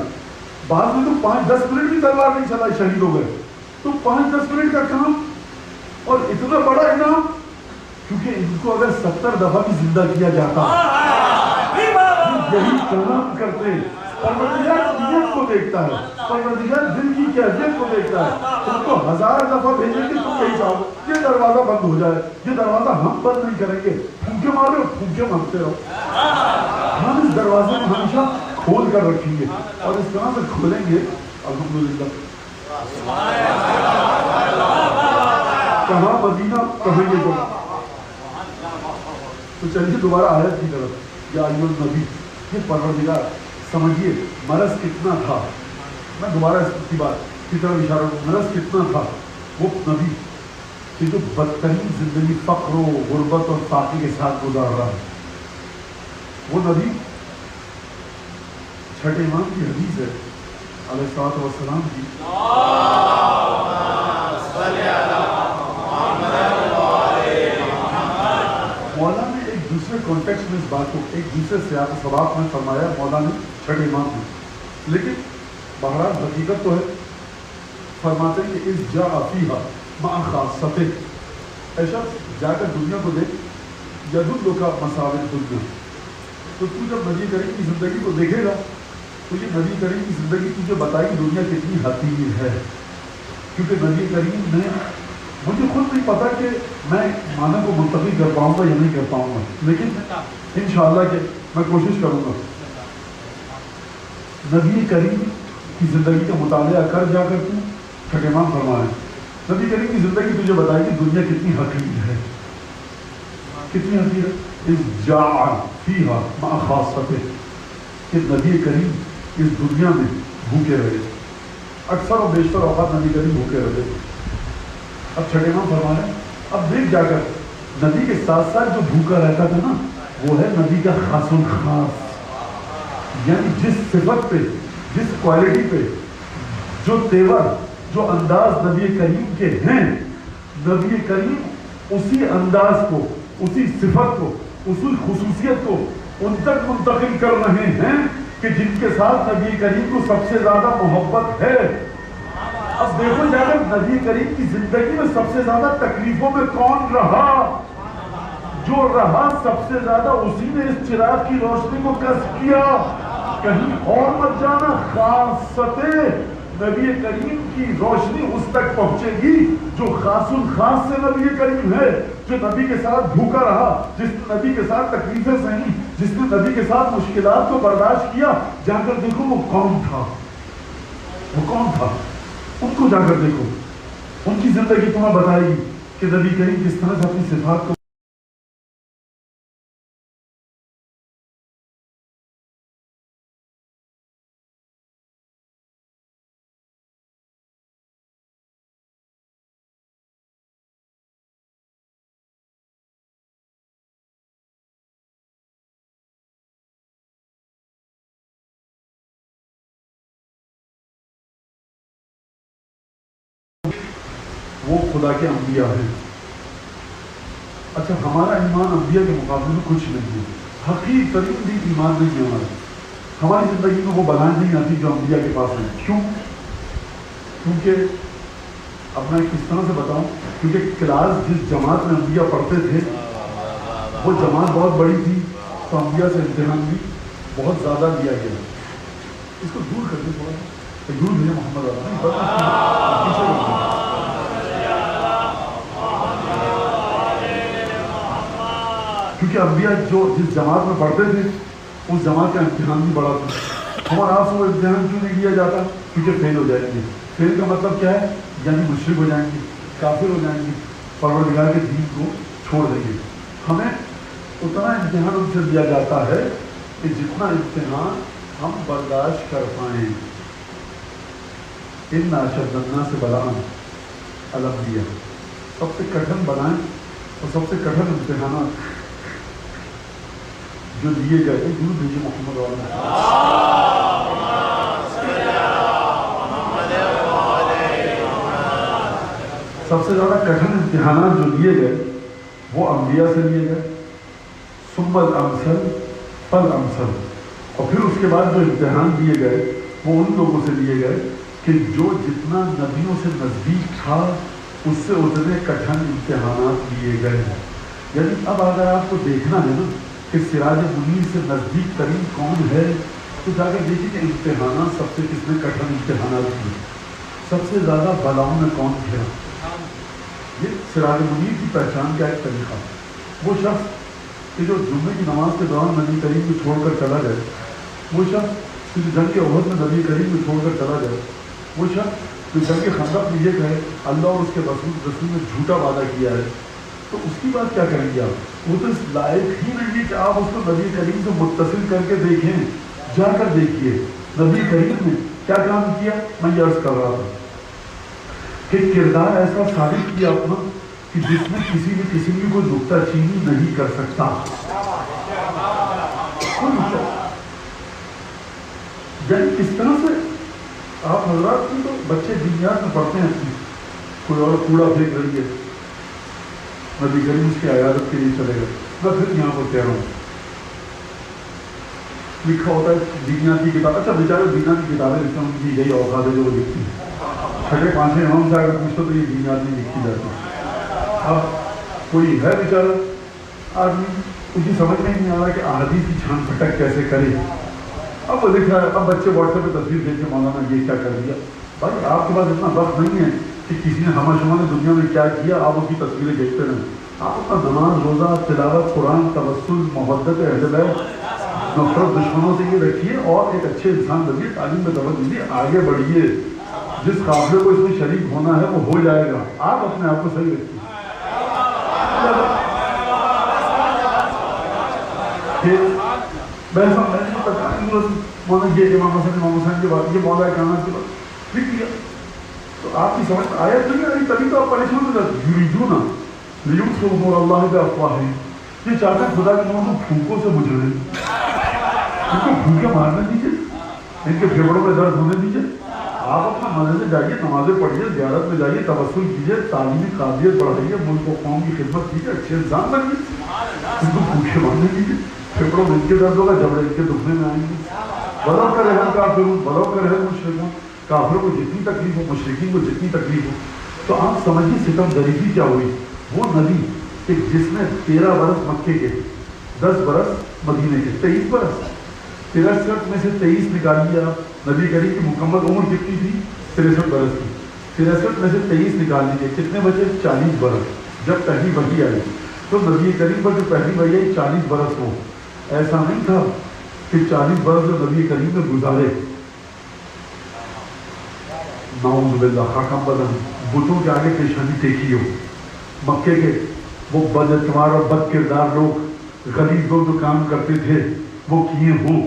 بعد میں تو 5-10 منٹ بھی تلوار نہیں چلائی, شہید ہو گئے. تو 5-10 منٹ کا کام اور اتنا بڑا انعام, کیونکہ ان کو اگر 70 دفعہ بھی زندہ کیا جاتا یہی کلام کرتے. پروردگار نیت کو دیکھتا ہے, پروردگار دل کی کیفیت کو دیکھتا ہے. تم کو 1000 دفعہ بھیجیں گے تم کہیں چاہو یہ دروازہ بند ہو جائے, یہ دروازہ ہم بند نہیں کریں گے. پھونکے مارو, پھونکے مانگتے رہو. ہم اس دروازے کو ہمیشہ کھول کر رکھیں گے اور اس طرح سے کھولیں گے. الحمدللہ کہاں مدینہ, کہاں یہ جگہ. تو چلیے دوبارہ آیت کی طرف. یا ایھا النبی, یہ پروردگار سمجھیے مرض کتنا تھا. میں دوبارہ اس کی بات کی طرف اشارہ کروں. مرض کتنا تھا. وہ نبی کہ جو بدترین زندگی فقر و غربت اور فاقے کے ساتھ گزار رہا ہے, وہ نبی چھٹے امام کی حدیث ہے علیہ الصلوۃ والسلام کی. مولا نے ایک دوسرے کانٹیکسٹ میں اس بات کو ایک دوسرے سیاق و سباق میں فرمایا, مولا نے چھٹے امام میں, لیکن بہرحال حقیقت تو ہے. فرماتے ہیں کہ اس جا فیہا مع خاصتے, ایسا جا کر دنیا کو دیکھ, یدل کا مساوی دنیا. تو تو جب نبی کریم کی زندگی کو دیکھے گا تو یہ نبی کریم کی زندگی تجھے بتائی دنیا کتنی حقیر ہے. کیونکہ نبی کریم نے مجھے خود نہیں پتا کہ میں معنی کو منتقل کر پاؤں گا یا نہیں کر پاؤں گا، لیکن انشاءاللہ کہ میں کوشش کروں گا. نبی کریم کی زندگی کا مطالعہ کر جا کر تو ٹھکیمان فرمائے. نبی کریم کی زندگی تجھے بتائے کہ دنیا کتنی حقیر ہے، کتنی حقیر ہے. اس جاعل فیہا مع خاصتے کہ نبی کریم اس دنیا میں بھوکے رہے. اکثر و بیشتر اوقات نبی کریم بھوکے رہے. اب چھٹے ماہ فرمائے اب دیکھ جا کر نبی کے ساتھ ساتھ جو بھوکا رہتا تھا نا وہ ہے نبی کا خاص الخاص، یعنی جس صفت پہ، جس کوالٹی پہ، جو تیور، جو انداز نبی کریم کے ہیں، نبی کریم اسی انداز کو، اسی صفت کو، اسی خصوصیت کو ان تک منتقل کر رہے ہیں کہ جن کے ساتھ نبی کریم کو سب سے زیادہ محبت ہے. اب دیکھو جا کر نبی کریم کی زندگی میں سب سے زیادہ تکلیفوں میں کون رہا؟ جو رہا سب سے زیادہ اسی نے اس چراغ کی روشنی کو کسب کیا. کہیں اور مت جانا، خاصتے نبی کریم کی روشنی اس تک پہنچے گی جو خاص الخاص سے نبی کریم ہے، جو نبی کے ساتھ بھوکا رہا، جس نے نبی کے ساتھ تکلیفیں سہی، جس نے نبی کے ساتھ مشکلات کو برداشت کیا. جا کر دیکھو وہ کون تھا، وہ کون تھا، ان کو جا کر دیکھو. ان کی زندگی تمہیں بتائے گی کہ نبی کریم کس طرح سے اپنی صفات کو وہ خدا کے انبیاء ہیں. اچھا ہمارا ایمان انبیاء کے مقابلے میں کچھ نہیں ہے، حقیقی ترین بھی ایمان نہیں ہے ہمارا. ہماری زندگی میں وہ بلائیں نہیں آتی جو انبیاء کے پاس ہیں. کیوں؟ کیونکہ اب میں کس طرح سے بتاؤں، کیونکہ کلاس جس جماعت میں انبیاء پڑھتے تھے وہ جماعت بہت بڑی تھی، تو انبیاء سے امتحان بھی بہت زیادہ لیا گیا. اس کو دور کر دیں تھوڑا سا، دور بھیجے محمد پیچھے. کیونکہ انبیاء جو جس جماعت میں پڑھتے تھے اس جماعت کا امتحان بھی بڑا تھا. ہمارا آپ سے وہ امتحان کیوں نہیں لیا جاتا؟ کیونکہ فیل ہو جائیں گے. فیل کا مطلب کیا ہے؟ یعنی مشرک ہو جائیں گے، کافر ہو جائیں گے، پروردگار کے دین کو چھوڑ دیں گے. ہمیں اتنا امتحان ان سے دیا جاتا ہے کہ جتنا امتحان ہم برداشت کر پائیں. ان اشد الناس بلاء الانبیاء، سب سے کٹھن بلائیں اور سب سے کٹھن امتحانات جو دیے گئے تھے گرو بھیجے محمد سب سے زیادہ کٹھن امتحانات جو لیے گئے وہ انبیاء سے لیے گئے، ثم الامثل فالامثل. اور پھر اس کے بعد جو امتحان دیے گئے وہ ان لوگوں سے لیے گئے کہ جو جتنا نبیوں سے نزدیک تھا اس سے اتنے کٹھن امتحانات لیے گئے. یعنی اب اگر آپ کو دیکھنا ہے نا کہ سراج منیر سے نزدیک ترین کون ہے تو جا کر دیکھیے کہ امتحانات سب سے کس نے کٹھن امتحانات کیے، سب سے زیادہ بلاؤں میں کون تھا. یہ سراج منیر کی پہچان کا ایک طریقہ. وہ شخص کہ جو جمعے کی نماز کے دوران نبی کریم کو چھوڑ کر چلا جائے، وہ شخص جو جنگ کے عہد میں نبی کریم کو چھوڑ کر چلا جائے، وہ شخص جو جنگ کے خندق میں یہ کہے اللہ اور اس کے رسول نے جھوٹا وعدہ کیا ہے، تو اس کی بات کیا کریں گے آپ؟ وہ تو اس لائق ہی نہیں ہے کہ آپ اس کو نبی کریم سے متصل کر کے دیکھیں. جا کر دیکھیے نبی کریم نے کیا کام کیا. میں یہ عرض کر رہا تھا کہ کردار ایسا ثابت کیا اپنا کہ جس میں کسی بھی قسم کی کوئی نکتہ چینی نہیں کر سکتا. یعنی کس طرح سے آپ حضرات کی تو بچے دنیات میں پڑھتے ہیں، کوئی اور کوڑا پھینک رہی ہے، نبی کریم اس کی عیادت کے لیے چلے گئے. میں پھر یہاں پر کہہ رہا ہوں لکھا ہوتا ہے دینیات کی کتاب. اچھا بیچارے دینیات کی کتابیں لکھتے ہیں، ان کی یہی اوقات ہے جو وہ لکھتی ہیں. چھٹے پانچویں امام سے اگر پوچھو تو یہ دینیات نہیں لکھی جاتی. اب کوئی ہے بیچارہ آدمی اس کی سمجھ میں نہیں آ رہا کہ احادیث کی چھان پھٹک کیسے کرے. اب وہ لکھ رہا ہے، اب بچے واٹس ایپ پہ تصویر بھیج کے مولانا یہ کیا کر دیا. بھائی آپ کے پاس اتنا وقت نہیں ہے کہ کسی نے ہمہ شما نے دنیا میں کیا کیا، آپ اس کی تصویریں دیکھتے رہیں. آپ اپنا نماز، روزہ، تلاوت قرآن، توسل، محبت اہل بیت، نفرت دشمنوں سے یہ رکھیے اور ایک اچھے انسان بنیے، تعلیم میں توجہ دیجیے، آگے بڑھیے. جس قافلے کو اس میں شریک ہونا ہے وہ ہو جائے گا. آپ اپنے آپ کو صحیح رکھیے. میں نے پتا مولانا یہ امام حسین کی بات، یہ مولا کائنات کی بات لکھ دیا تو آپ کی سمجھ آیا تو نہیں آئی، تبھی تو آپ پریشان ہو جاتے. یریدون لیطفئوا نور اللہ بافواہہم، یہ چاہتے ہیں خدا کے نور کو پھونکوں سے بجھائیں. ان کو پھونکے مارنے دیجیے، ان کے پھیپڑوں میں درد ہونے دیجیے. آپ اپنا مزے سے جائیے، نمازیں پڑھیے، زیارت میں جائیے، توسل کیجیے، تعلیمی قابلیت بڑھائیے، ملک و قوم کی خدمت کیجیے، اچھے انسان بنیے. ان کو پھونکے مارنے دیجیے، پھیپڑوں میں ان کے درد ہوگا، جبڑے ان کے دکھنے میں آئیں گے. ولو کرہ الکافرون ولو کرہ المشرکون، کافروں کو جتنی تکلیف ہو، مشرکین کو جتنی تکلیف ہو. تو آپ سمجھیے ستم ظریفی کیا ہوئی. وہ نبی کہ جس نے 13 برس مکے کے، 10 برس مدینے کے، 23 برس، 63 میں سے 23 نکالیے آپ. نبی کریم کی مکمل عمر کتنی تھی؟ 63 برس کی. 63 میں سے 23 نکال لیجیے، کتنے بچے؟ 40 برس. جب پہلی وحی آئی تو نبی کریم پر جو پہلی وحی آئی 40 برس ہو. ایسا نہیں تھا کہ 40 برس جو نبی کریم نے گزارے نعوذ باللہ حکم بدن بتوں کے آگے پیشانی ٹیکی ہو. مکے کے وہ بد اعتبار اور بد کردار لوگ، غلیظ لوگ جو کام کرتے تھے وہ کیے ہوں.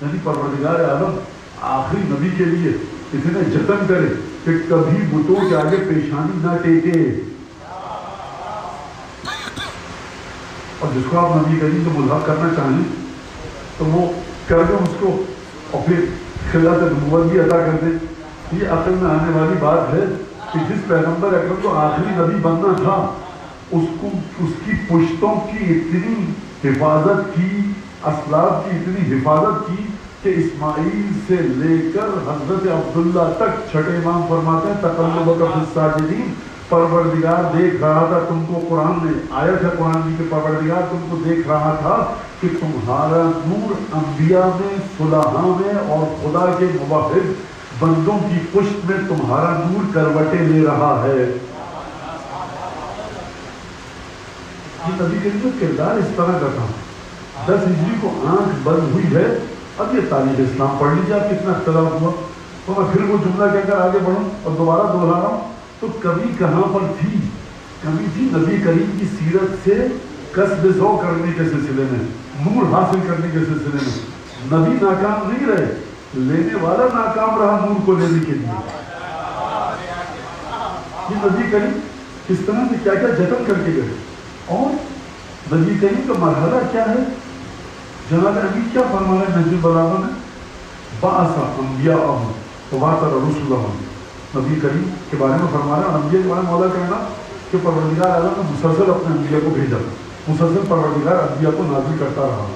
یعنی پروردگار عالم آخری نبی کے لیے اتنے جتن کرے کہ کبھی بتوں کے آگے پیشانی نہ ٹیکے. اور جس کو آپ نبی کریم کو ملحق کرنا چاہیں تو وہ کر دیں اس کو اور پھر خلعت نبوت بھی عطا کر دیں. یہ عقل میں آنے والی بات ہے کہ جس پیغمبر اکرم کو آخری نبی بننا تھا اس کی پشتوں کی اتنی حفاظت کی، اسلاف کی اتنی حفاظت کی کہ اسماعیل سے لے کر حضرت عبداللہ تک چھٹے امام فرماتے ہیں تقلبک فی الساجدین، پروردگار دیکھ رہا تھا تم کو. قرآن میں آیت ہے قرآن کی کہ پروردگار تم کو دیکھ رہا تھا کہ تمہارا نور انبیاء میں، صلحاء میں اور خدا کے موحد بندوں کی پشت میں تمہارا نور کروٹیں لے رہا ہے. یہ نبی کریم کا کردار اس طرح کا تھا. 10 ہجری کو آنکھ بند ہوئی ہے. اب یہ تاریخ اسلام پڑھ لیجیے آپ کتنا اختلاف ہوا. تو میں پھر وہ جملہ کہہ کر آگے بڑھوں اور دوبارہ دوہرا رہا ہوں. تو کمی کہاں پر تھی؟ کمی تھی نبی کریم کی سیرت سے کسب ذوق کرنے کے سلسلے میں، نور حاصل کرنے کے سلسلے میں. نبی ناکام نہیں رہے، لینے والا ناکام رہا نور کو لینے کے لیے. یہ نبی کریم کس طرح سے کیا کیا جتن کر کے گئے. اور نبی کریم کا مرحلہ کیا ہے؟ جناب ابھی کیا فرمایا ہے نہج البلاغہ میں؟ بعث انبیاءہم وبعثر رسلہم. نبی کریم کے بارے میں فرمایا اور انبیاء کے بارے میں مولا کہنا کہ پروردگار اعلیٰ نے مسلسل اپنے انبیاء کو بھیجا، مسلسل پروردگار انبیاء کو نازل کرتا رہا.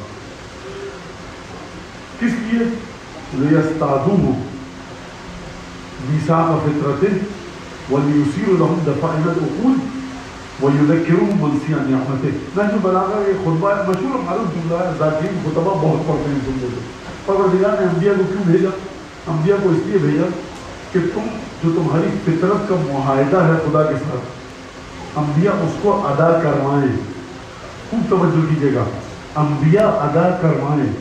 کس لیے؟ لیستعدوہ میثاق فطرتہ ولیصیر لہم دفائن العقول وَيُذَكِّرُهُمْ مُنْسِيَ نِعْمَتِهِ. نہج البلاغہ یہ خطبہ مشہور معروف جملہ ہے، ذاکرین خطبہ بہت پڑھتے ہیں جملے کو. پروردگار نے انبیاء کو کیوں بھیجا؟ انبیاء کو اس لیے بھیجا کہ تم جو تمہاری فطرت کا معاہدہ ہے خدا کے ساتھ، انبیاء اس کو ادا کروائیں. خوب توجہ کیجیے گا، انبیاء ادا کروائیں،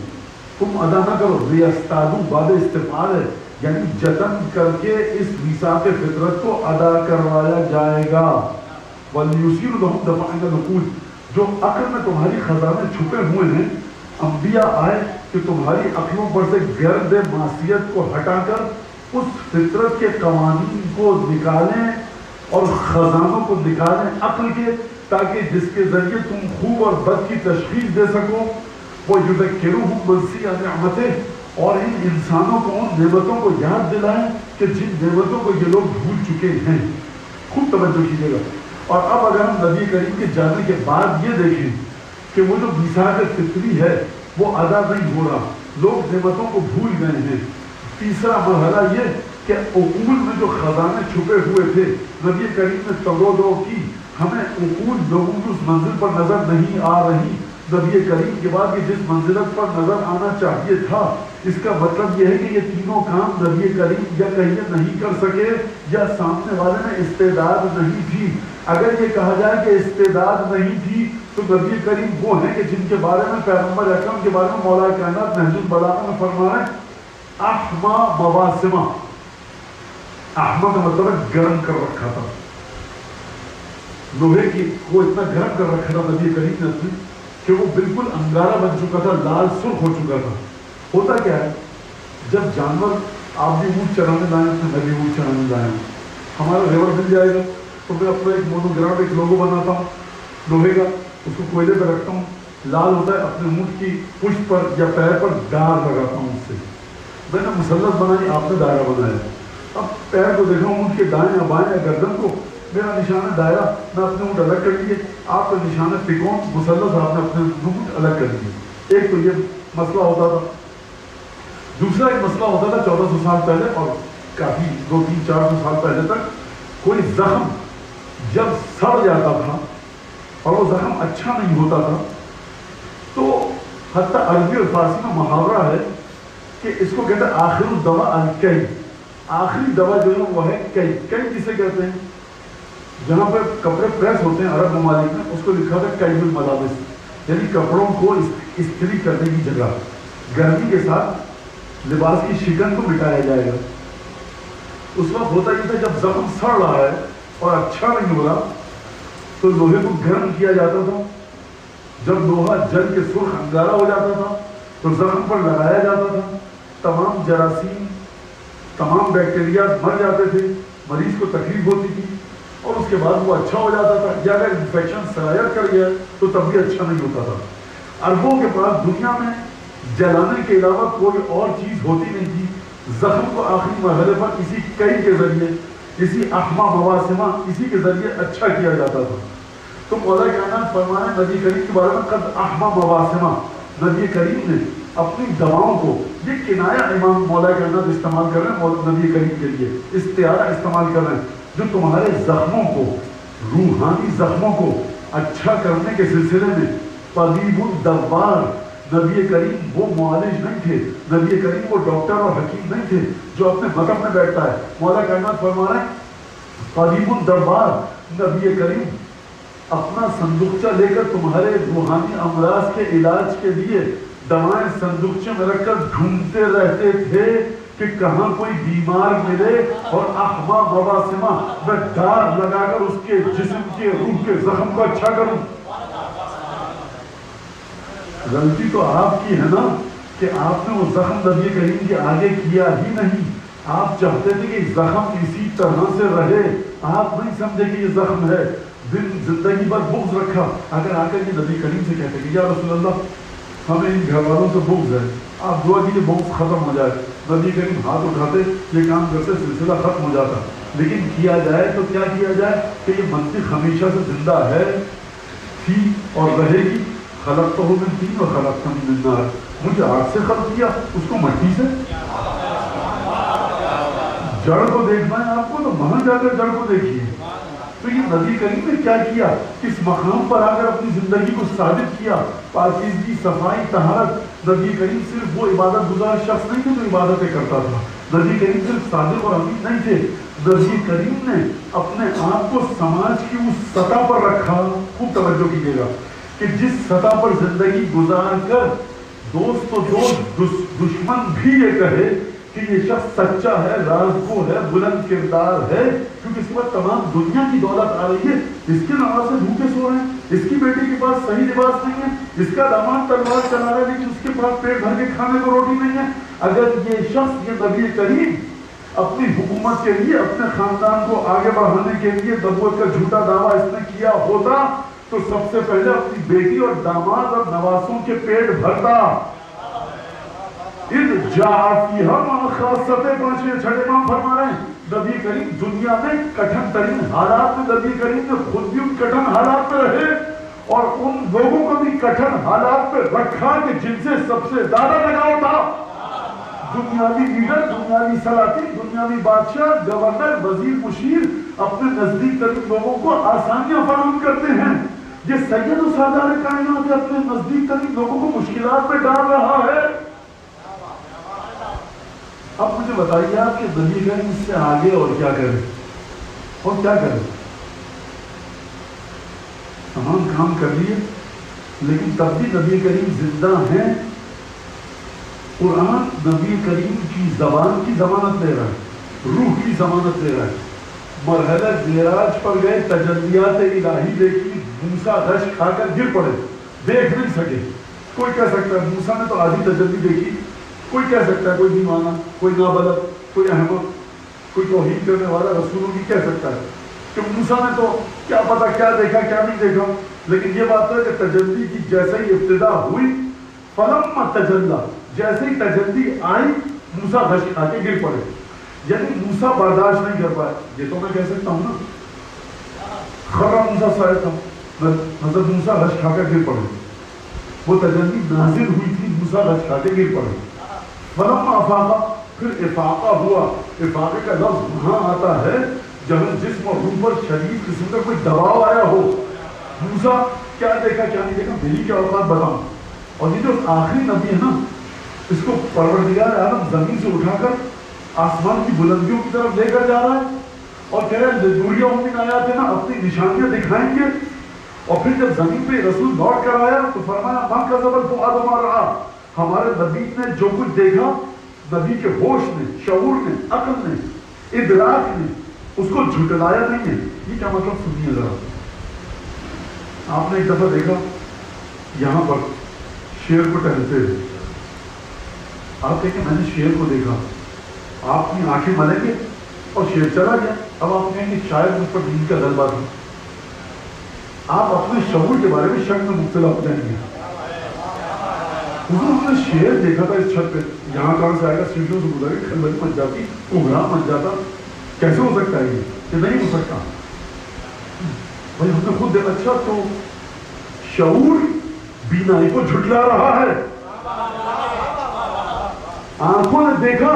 تم ادا نہ کرو. لیستعدوا بعد استفعال ہے، یعنی جتن کر کے اس میثاق فطرت کو ادا کروایا جائے گا. وَلْيُسِيرُ لَهُمْ دَفَائِنَ الْعُقُولِ، جو عقل میں تمہاری خزانے چھپے ہوئے ہیں، انبیاء آئے کہ تمہاری عقلوں پر سے گرد معصیت کو ہٹا کر اس فطرت کے قوانین کو نکالیں اور خزانوں کو نکالیں عقل کے، تاکہ جس کے ذریعے تم خوب اور بد کی تشخیص دے سکو. وَيُذَكِّرُهُمْ مُنْسِيَ نِعْمَتِهِ، اور ان انسانوں کو ان نعمتوں کو یاد دلائیں کہ جن نعمتوں کو یہ لوگ بھول چکے ہیں. خوب توجہ کیجیے گا. اور اب اگر ہم نبی کریم کے جانے کے بعد یہ دیکھیں کہ وہ جو میثاق فطری ہے وہ ادا نہیں ہو رہا، لوگ نعمتوں کو بھول گئے ہیں. تیسرا مرحلہ یہ کہ عقول میں جو خزانے چھپے ہوئے تھے نبی کریم نے تگو کی. ہمیں عقول لوگوں کی اس منزل پر نظر نہیں آ رہی. نبی کریم کے بعد یہ جس منزلت پر نظر آنا چاہیے تھا اس کا مطلب یہ ہے کہ یہ تینوں کام نبی کریم یا کہیں نہیں کر سکے یا سامنے والے میں استعداد نہیں تھی۔ اگر یہ کہا جائے کہ استعداد نہیں تھی تو نبی کریم وہ ہیں کہ جن کے بارے میں پیغمبر اکرم کے بارے میں مولا کائنات نہج البلاغہ میں فرما رہے ہیں احما مواسمہ۔ احما کا مطلب ہے گرم کر رکھا تھا، لوہے کی وہ اتنا گرم کر رکھا تھا نبی کریم نے اپنے کہ وہ بالکل انگارہ بن چکا تھا، لال سرخ ہو چکا تھا۔ ہوتا کیا ہے جب جانور آپ بھی اونٹ چرانے لائیں تو میں بھی اونٹ چرانے لایا ہوں، ہمارا ریور مل جائے گا تو میں اپنا ایک مونوگرام ایک لوگو بناتا ہوں لوہے کا، اس کو کوئلے پہ رکھتا ہوں، لال ہوتا ہے، اپنے اونٹ کی پشت پر یا پیر پر دار لگاتا ہوں، اس سے میں نے مثلث بنائی، آپ نے دائرہ بنایا۔ اب پیر کو دیکھا اونٹ کے دائیں یا بائیں یا گردن کو، میرا نشان ہے دائرہ، میں اپنے اونٹ الگ کر لیے، آپ کا نشان ہے ترکون مثلث، آپ نے اپنے اونٹ الگ کر لیے۔ ایک تو یہ مسئلہ ہوتا تھا۔ دوسرا ایک مسئلہ ہوتا تھا 1400 سال پہلے اور کافی 200-300-400 سال پہلے تک، کوئی زخم جب سڑ جاتا تھا اور وہ زخم اچھا نہیں ہوتا تھا تو حتیٰ عربی اور فارسی میں محاورہ ہے کہ اس کو کہتے ہیں آخر الدوا الکئی، آخری دوا جو ہے وہ ہے کئی۔ کئی کسے کہتے ہیں؟ جہاں پر کپڑے پریس ہوتے ہیں عرب ممالک میں، اس کو لکھا تھا کئی الملابس، یعنی کپڑوں کو استری کرنے کی جگہ، گرمی کے ساتھ لباس کی شکن کو مٹایا جائے گا۔ اس وقت ہوتا یہ تھا جب زخم سڑ رہا ہے اور اچھا نہیں ہو رہا تو لوہے کو گرم کیا جاتا تھا، جب لوہا جل کے سرخ انگارہ ہو جاتا تھا تو زخم پر لگایا جاتا تھا، تمام جراثیم تمام بیکٹیریا مر جاتے تھے، مریض کو تکلیف ہوتی تھی اور اس کے بعد وہ اچھا ہو جاتا تھا، یا اگر انفیکشن سرایت کر گیا تو تب بھی اچھا نہیں ہوتا تھا۔ عربوں کے پاس دنیا میں جلانے کے علاوہ کوئی اور چیز ہوتی نہیں تھی، زخم کو آخری مرحلے پر اسی کئی کے ذریعے، اسی احما مواسمہ، اسی کے ذریعے اچھا کیا جاتا تھا۔ تو مولا کائنات فرمانے نبی کریم کے بارے میں قد احما مواسمہ، نبی کریم نے اپنی دواؤں کو، یہ کنایا امام مولا کائنات استعمال کر رہے ہیں نبی کریم کے لیے، استعارہ استعمال کر رہے ہیں، جو تمہارے زخموں کو، روحانی زخموں کو اچھا کرنے کے سلسلے میں طبیب الدوار، نبی کریم وہ معالج نہیں تھے، نبی کریم وہ ڈاکٹر اور حکیم نہیں تھے جو اپنے مطب میں بیٹھتا ہے۔ مولا کائنات فرما رہے ہیں طبیب الدوار، نبی کریم اپنا صندوقچہ لے کر تمہارے روحانی امراض کے علاج کے لیے دوائیں صندوقچے میں رکھ کر ڈھونڈتے رہتے تھے کہ کہاں کوئی بیمار ملے اور احما مواسمہ میں دار لگا کر اس کے جسم کے روح کے زخم کو اچھا کروں۔ غلطی تو آپ کی ہے نا کہ آپ نے وہ زخم نبی کریم کے آگے کیا ہی نہیں، آپ چاہتے تھے کہ زخم اسی طرح سے رہے، آپ نہیں سمجھے کہ یہ زخم ہے، دل زندگی بھر بغض رکھا۔ اگر آ کر یہ نبی کریم سے کہتے کہ یا رسول اللہ ہمیں ان گھر والوں سے بغض ہے، آپ دعا کیجیے بغض ختم ہو جائے، نبی کریم ہاتھ اٹھاتے، یہ کام کرتے، سلسلہ ختم ہو جاتا۔ لیکن کیا جائے تو کیا کیا جائے کہ یہ منطق ہمیشہ سے زندہ ہے، تھی اور رہے گی۔ خلقتہ من طین و خلقتنی من نار، مجھے آگ سے خلق کیا، اس کو مٹی سے۔ جڑ کو دیکھنا ہے آپ کو تو وہاں جا کر جڑ کو دیکھیے۔ تو یہ نبی کریم نے کیا کیا، اس مقام پر آ کر اپنی زندگی کو ثابت کیا، پاکیزگی، صفائی، طہارت۔ نبی کریم صرف وہ عبادت گزار شخص نہیں تھے جو عبادتیں کرتا تھا، نبی کریم صرف صادق اور امین نہیں تھے، نبی کریم نے اپنے آپ کو سماج کی اس سطح پر رکھا، خوب توجہ کیجیے گا، کہ جس سطح پر زندگی گزار کر دوست و دوست دشمن بھی یہ کہے کہ یہ شخص سچا ہے، رازگو ہے، بلند کردار ہے، کیونکہ اس کے بعد تمام دنیا کی دولت آ رہی ہے، اس کے نماز سے بھوکے سو رہے ہیں، اس کی بیٹی کے پاس صحیح لباس نہیں ہے، اس کا داماد تلوار چلا رہا ہے لیکن اس کے پاس پیٹ بھر کے کھانے کو روٹی نہیں ہے۔ اگر یہ شخص، یہ نبی کریم اپنی حکومت کے لیے، اپنے خاندان کو آگے بڑھانے کے لیے نبوت کا جھوٹا دعویٰ اس نے کیا ہوتا تو سب سے پہلے اپنی بیٹی اور داماد اور نواسوں کے پیٹ بھرتا۔ اِذْ جَاءَ فِيهَا مَا خَاصَّتِ 5-6 امام فرما رہے ہیں نبی کریم دنیا میں کٹھن ترین حالات میں، نبی کریم نے خود بھی ان کٹھن حالات میں رہے اور ان لوگوں کو بھی کٹھن حالات میں رکھا کہ جن سے سب سے زیادہ لگاؤ تھا۔ دنیاوی لیڈر، دنیاوی سلاطین، دنیاوی بادشاہ، گورنر، وزیر، مشیر اپنے نزدیک ترین لوگوں کو آسانیاں فراہم کرتے ہیں، یہ سید و سردار کائنات اپنے نزدیک ترین لوگوں کو مشکلات میں ڈال رہا ہے۔ اب مجھے بتائیے آپ کہ نبی کریم اس سے آگے اور کیا کریں اور کیا کریں؟ تمام کام کر لیے لیکن تب بھی نبی کریم زندہ ہیں. قرآن نبی کریم کی زبان کی ضمانت دے رہا ہے, روح کی ضمانت دے رہا ہے. مرحلہ معراج پر گئے, تجلیات الہی دیکھی, موسیٰ رش کھا کر گر پڑے, دیکھ نہیں سکے. کوئی کہہ سکتا ہے موسیٰ نے تو آدھی تجلی دیکھی, کوئی کہہ سکتا ہے کوئی نہیں مانا, کوئی نابلد, کوئی احمد, کوئی توہین کرنے والا رسولوں کی کہہ سکتا ہے کہ موسیٰ نے تو کیا پتا کیا دیکھا کیا نہیں دیکھا. لیکن یہ بات ہے کہ تجلی کی جیسے ہی ابتدا ہوئی, فلما تجلی, جیسے ہی تجلی آئی موسیٰ غش کھا کے گر پڑے. یعنی موسیٰ برداشت نہیں کر پائے. یہ تو میں کہہ سکتا ہوں نا, خرا موسیٰ صاحب تھا, حضرت موسیٰ غش کھا کر گر پڑے. وہ تجلی نازل ہوئی تھی, موسیٰ غش کھا کے گر پڑے. فلما افاقہ, پھر افاقہ ہوا. افاقے کا لفظ وہاں آتا ہے جہاں جسم اور روح پر شدید قسم کا کوئی دباؤ آیا ہو. موسیٰ کیا دیکھا کیا نہیں دیکھا, میری کیا اوقات بتاؤں. اور یہ جو آخری نبی ہے نا, اس کو پروردگار عالم زمین سے اٹھا کر آسمان کی بلندیوں کی طرف لے کر جا رہا ہے اور کہہ رہا ہے نوریہ من آیات نا, اپنی نشانیاں دکھائیں گے. اور پھر جب زمین پہ رسول لوٹ کر آیا تو فرمایا من کذب الفؤاد ما رأى, ہمارے نبی نے جو کچھ دیکھا, نبی کے ہوش نے, شعور نے, عقل نے, ادراک نے اس کو جھٹلایا نہیں ہے. یہ کیا مطلب سنیے ذرا. آپ نے ایک دفعہ دیکھا یہاں پر شیر کو ٹہلتے ہوئے, آپ کہیں کہ میں نے شیر کو دیکھا, آپ کی آنکھیں ملیں گے اور شیر چلا گیا. اب آپ کہیں گے شاید مجھ پر دین کا غلبہ تھا. آپ اپنے شعور کے بارے میں شک میں مبتلا ہو جائیں گے. ہم نے شیر دیکھا تھا اس چھت پہ, یہاں کہاں سے آئے گا, سیڑھیوں سے گزر کے کھلبلی مچ جاتی, کوہرام مچ جاتا. کیسے ہو سکتا ہے یہ نہیں ہو سکتا. بھائی ہم نے خود دیکھا. اچھا تو شعور بینائی کو جھٹلا رہا ہے, آنکھوں نے دیکھا.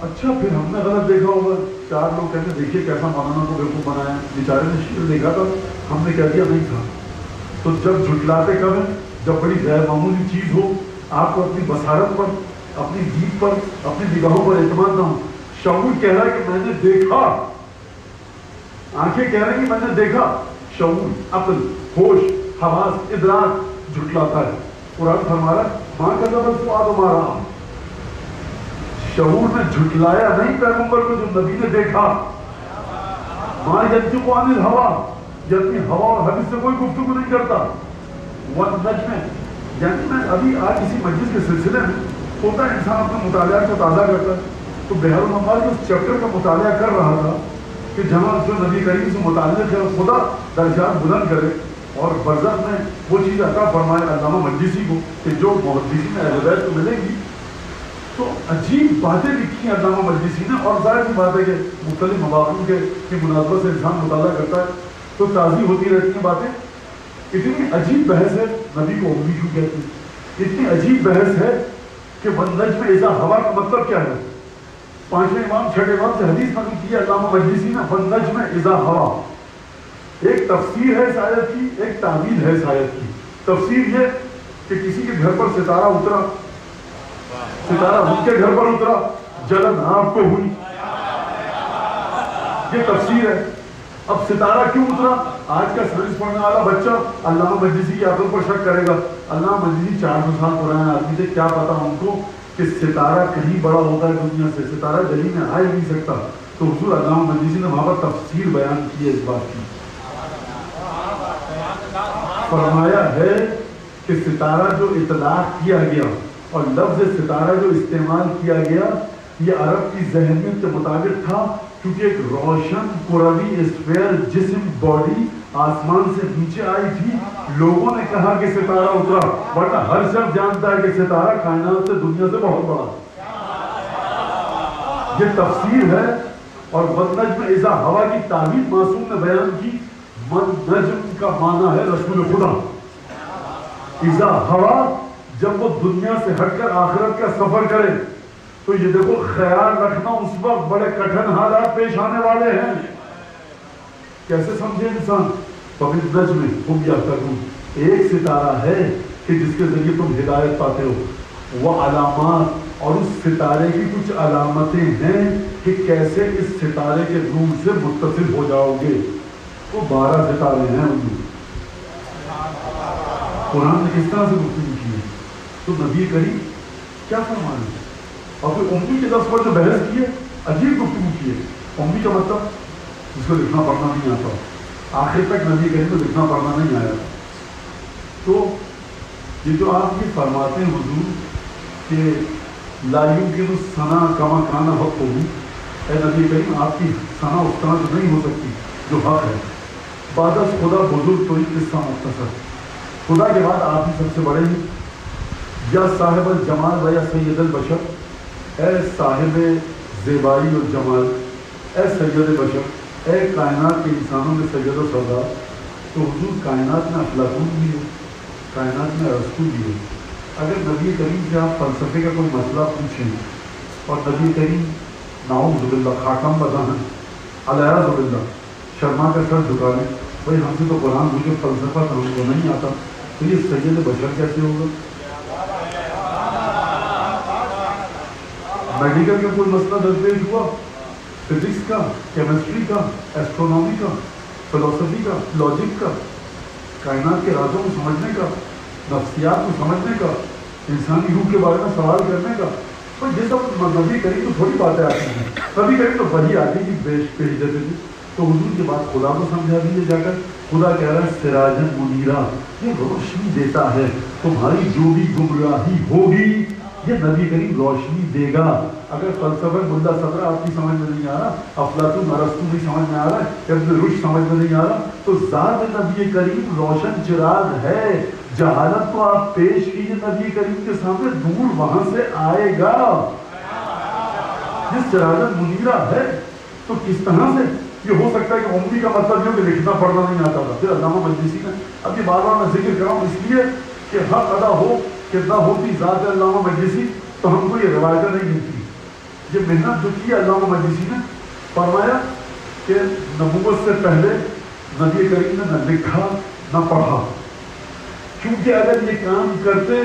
اچھا پھر ہم نے غلط دیکھا ہوگا. چار لوگ کہتے ہیں دیکھیے کیسا مولانا کو بیوقوف بنایا, بیچارے نے شیر دیکھا تھا, ہم نے کہہ دیا نہیں تھا. تو جب جھٹلاتے کب ہیں, جب بڑی غیر معمولی چیز ہو, آپ کو اپنی بصارت پر, اپنی دید پر, اپنی نگاہوں پر اعتماد نہ ہو. شعور کہہ رہا ہے کہ میں نے دیکھا, آنکھیں کہہ رہی ہیں کہ میں نے دیکھا. شعور, عقل, ہوش, حواس, ادراک جھٹلاتا ہے. قرآن فرما رہا ہے ماں کذب الفؤاد ما رأى, شعور نے جھٹلایا نہیں پیغمبر کو جو نبی نے دیکھا. ماں ينطق عن الهوى, یہ اپنی ہوا اور حدیث سے کوئی گفتگو نہیں کرتا. والنجم, یعنی میں ابھی آج کسی مجلس کے سلسلے میں ہوتا ہے انسان اپنے مطالعات کو تازہ کرتا ہے, تو بحر المنوال کے اس چیپٹر کا مطالعہ کر رہا تھا کہ جہاں جو نبی کریم سے متعلق ہے خدا درجات بلند کرے اور برزخ میں وہ چیز عطا فرمائے علامہ مجلسی کو کہ جو محدثین اہل بیت کو ملے گی. تو عجیب باتیں لکھی ہیں علامہ مجلسی نے, اور ظاہر سی بات ہے کہ مختلف مواقع کی مناسبت سے انسان مطالعہ کرتا ہے تو تازی ہوتی رہتی ہیں باتیں. اتنی عجیب بحث ہے, نبی کو امی کیوں کہتے ہیں, اتنی عجیب بحث ہے کہ والنجم اذا ہوا کا مطلب کیا ہے. پانچویں امام چھٹے امام سے حدیث نقل کی علامہ مجلسی نے, والنجم اذا ہوا. ایک تفسیر ہے اس آیت کی, ایک تعویل ہے اس آیت کی. تفسیر یہ کہ کسی کے گھر پر ستارہ اترا, ستارہ ان کے گھر پر اترا, جلن آپ کو ہوئی, یہ تفسیر ہے. اب ستارہ کیوں اترا, آج کا سائنس پڑھنے والا بچہ علامہ مجلسی کی عقل پر شک کرے گا. علامہ مجلسی 400 سال پرانے آدمی سے کیا پتا ان کو کہ ستارہ کہیں بڑا ہوتا ہے دنیا سے, ستارہ دہلی میں آ ہی نہیں سکتا. تو حضور علامہ مجلسی نے وہاں پر تفسیر بیان کی ہے اس بات کی. فرمایا ہے کہ ستارہ جو اطلاق کیا گیا اور لفظ ستارہ جو استعمال کیا گیا, یہ عرب کی ذہنیت کے مطابق تھا کیونکہ ایک روشن کروی اسفیئر جسم باڈی آسمان سے نیچے آئی تھی. لوگوں نے کہا کہ ستارہ اترا, ورنہ ہر شخص جانتا ہے کہ ستارہ کائنات سے دنیا سے بہت بڑا. یہ تفسیر ہے. اور والنجم اذا ہوا کی تعبیر معصوم نے بیان کی. نجم کا معنی ہے رسول خدا. اذا ہوا, جب وہ دنیا سے ہٹ کر آخرت کا سفر کرے تو یہ دیکھو خیال رکھنا اس وقت بڑے کٹھن حالات پیش آنے والے ہیں. کیسے سمجھے انسان. وبالنجم هم یہتدون, ایک ستارہ ہے کہ جس کے ذریعے تم ہدایت پاتے ہو. وہ علامات, اور اس ستارے کی کچھ علامتیں ہیں کہ کیسے اس ستارے کے نور سے متصل ہو جاؤ گے. وہ 12 ستارے ہیں ان میں. قرآن نے کس طرح سے گفتگو کی ہے؟ تو نبی کریم کیا فرمانے ہیں؟ اور پھر امی کے لفظ پر جو بحث کی ہے عجیب گفتگو کی ہے. امی کا مطلب اس کو لکھنا پڑھنا نہیں آتا. آخر تک نبی کریم کو لکھنا پڑھنا نہیں آیا. تو یہ جو آپ یہ فرماتے ہیں حضور کہ لا یمکن الثنا کما کان حق ہوگی، اے نبی کریم آپ کی ثنا اس طرح تو نہیں ہو سکتی جو حق ہے. بعد از خدا بزرگ تو ایک قصہ مختصر. خدا کے بعد آپ ہی سب سے بڑے ہیں. یا صاحب الجمال و یا سید البشر، اے صاحب زیبائی اور جمال، اے سید بشر، اے کائنات کے انسانوں میں سید و سردار. تو حضور کائنات میں افلاطون بھی ہے، کائنات میں ارسطو بھی ہے. اگر نبی کریم سے آپ فلسفے کا کوئی مسئلہ پوچھیں اور نبی کریم نعوذ باللہ خاتم بدانا علیہ باللہ شرما کا سر جھکا لیں، بھائی ہم سے تو قرآن مجھے فلسفہ تو ہم کو نہیں آتا، تو یہ سید بشر کیسے ہوگا؟ میڈیکل کا کوئی مسئلہ درپیش ہوا، فزکس کا، کیمسٹری کا، ایسٹرونومی کا، فلسفی کا، لاجک کا، کائنات کے رازوں کو سمجھنے کا، نفسیات کو سمجھنے کا، انسانی روح کے بارے میں سوال کرنے کا، تو یہ سب نبی کریم تو تھوڑی باتیں آتی ہیں. کبھی کبھی تو وہی آتی کہ پیش دیتے تھے. تو حضور کے بعد خدا کو سمجھا دیجیے جا کر. خدا کہہ رہا ہے سراجن منیرا، یہ روشنی دیتا ہے، تمہاری جو بھی گمراہی ہوگی یہ نبی کریم روشنی دے گا. اگر فلسفہ ملا صدرہ آپ کی سمجھ میں نہیں آ رہا، افلاطون ارسطو نہیں سمجھ میں آ رہا ہے، ابن رشد سمجھ میں نہیں آ رہا، تو ذات نبی کریم روشن چراغ ہے. جہالت کو آپ پیش کیجیے نبی کریم کے سامنے، دور وہاں سے آئے گا. جس سراجن منیرا ہے تو کس طرح سے یہ ہو سکتا ہے کہ امی کا مطلب یہ کہ لکھنا پڑھنا نہیں آتا تھا. پھر علامہ مجلسی نے، اب یہ بار بار میں ذکر کر رہا ہوں اس لیے کہ حق ادا ہو کہ نہ ہوتی ذات علامہ مجلسی تو ہم کو یہ روایتیں نہیں ملتی. یہ محنت جو کی علامہ مجلسی نے، فرمایا کہ نبوت سے پہلے نبی کریم نے نہ لکھا نہ پڑھا، کیونکہ اگر یہ کام کرتے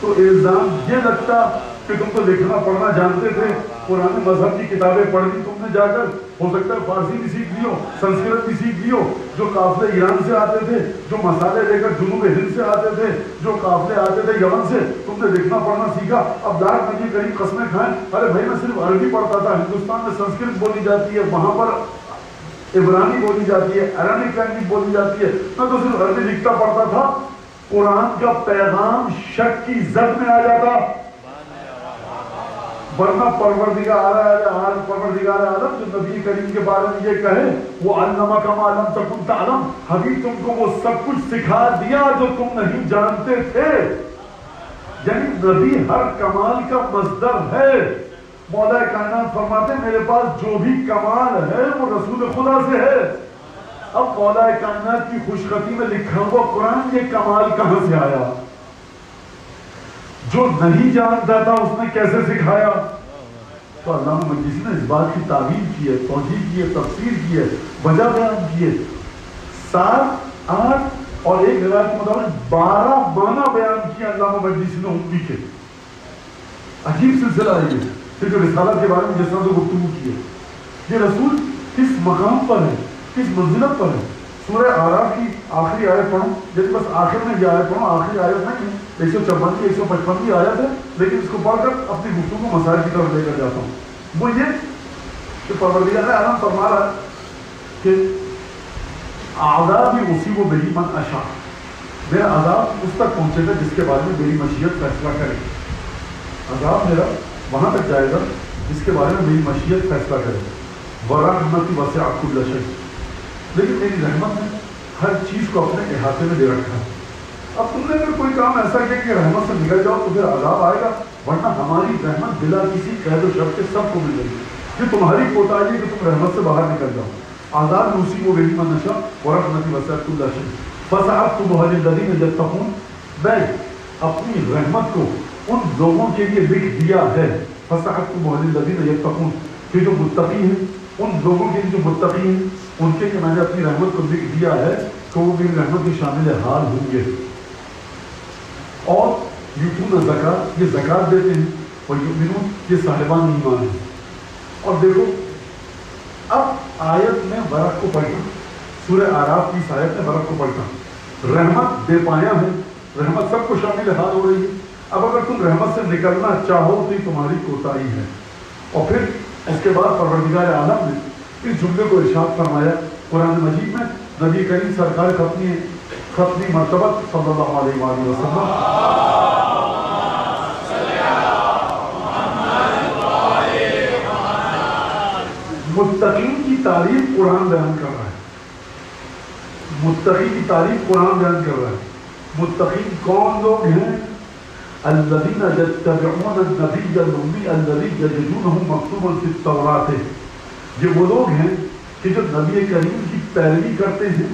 تو الزام یہ لگتا کہ تم تو لکھنا پڑھنا جانتے تھے، پرانے مذہب کی کتابیں پڑھ لی تم نے جا کر، ہو سکتا ہے فارسی بھی سیکھ لیو، سنسکرت بھی سیکھ لیو. جو قافلے ایران سے آتے تھے، جو مسالے لے کر جنوب ہند سے آتے تھے، جو قافلے آتے تھے یمن سے، تم نے لکھنا پڑھنا سیکھا. اب لاکھ نبی کریم قسمیں کھائیں، ارے بھائی میں صرف عربی پڑھتا تھا، ہندوستان میں سنسکرت بولی جاتی ہے، وہاں پر عبرانی بولی جاتی ہے، عربک لینگویج بولی جاتی ہے، میں تو صرف عربی لکھتا پڑھتا تھا. قرآن کا پیغام شک کی زد میں آ جاتا، ورنہ پروردگار عالم جو نبی کریم کے بارے میں یہ کہے وہ علمک ما لم تکن تعلم، حبیب تم کو وہ سب کچھ سکھا دیا جو تم نہیں جانتے تھے. یعنی نبی ہر کمال کا مصدر ہے. مولا کائنات فرماتے ہیں میرے پاس جو بھی کمال ہے وہ رسول خدا سے ہے. اب مولا کائنات کی خوشخطی میں لکھا ہوا قرآن یہ کمال کہاں سے آیا؟ جو نہیں جانتا تھا اس نے کیسے سکھایا؟ تو علامہ مجلسی نے اس بات کی تعبیر کی ہے، توجیہ کی ہے، تفسیر کی ہے، وجہ بیان کی ہے. 7، 8 اور ایک روایت کے مطابق 12 معنی بیان کیا علامہ مجلسی نے امی کے. عجیب سلسلہ ہے یہ. پھر جو رسالت کے بارے میں جس طرح سے گفتگو کی ہے، یہ رسول کس مقام پر ہے، کس منزلت پر ہے. سورہ آراف کی آخری آیت پڑھوں، جیسے بس آخر میں یہ آیت پڑھوں، آخری آیت نہیں ہے، 156 کی 155 کی آیت ہے، لیکن اس کو پڑھ کر اپنی گفتگو کو مسائل کی طرف لے کر جاتا ہوں. وہ یہ کہ پروردگار عالم فرما رہا ہے کہ عذاب اصیب بہ من اشاء، میرا عذاب اس تک پہنچے گا جس کے بارے میں میری مشیت فیصلہ کرے. عذاب میرا وہاں تک جائے گا جس کے بارے میں میری مشیت فیصلہ کرے. ورحمتی وسعت کل شیء، لیکن میری رحمت نے ہر چیز کو اپنے احاطے میں دے رکھا. اب تم نے اگر کوئی کام ایسا کیا کہ رحمت سے نکل جاؤ تو پھر عذاب آئے گا، ورنہ ہماری رحمت بلا کسی قید و شرط کے سب کو مل گئی. یہ تمہاری کوتاہی ہے کہ تم رحمت سے باہر نکل جاؤ. عذاب نصیب بہ من نشاء ورحمتی وسعت کل شیء فسأکتبها للذین یتقون، میں اپنی رحمت کو ان لوگوں کے لیے لکھ دیا ہے. فسأکتبها للذین یتقون، کہ جو متقی ہیں، ان لوگوں کے لیے جو متقی ہیں ان کے لیے میں نے اپنی رحمت کو لکھ دیا ہے کہ وہ میری رحمت کے شامل حال ہوں گے. اور یؤتون الزکات، یہ زکات دیتے ہیں. وَيُؤْمِنُونَ یہ صاحبان ایمان ہے. اور دیکھو اب آیت میں برق کو پڑھنا، سورہ اعراف کی آیت میں برق کو پڑھنا، رحمت بے پایہ ہے، رحمت سب کو شامل حال ہو رہی ہے. اب اگر تم رحمت سے نکلنا چاہو تو یہ تمہاری کوتاہی ہے. اور پھر اس کے بعد پروردگار عالم نے اس جملے کو ارشاد فرمایا قرآن مجید میں، نبی کریم سرکار ختمی مرتبہ صلی اللہ علیہ وآلہ وسلم متقین کی تعریف قرآن بیان کر رہا ہے. متقی کی تعریف قرآن بیان کر رہا ہے. متقین کون لوگ ہیں؟ الذین یتبعون النبی الامی الذی یجدونہ مکتوبا فی التوراۃ. یہ وہ لوگ ہیں کہ جو نبی کریم کی پیروی کرتے ہیں،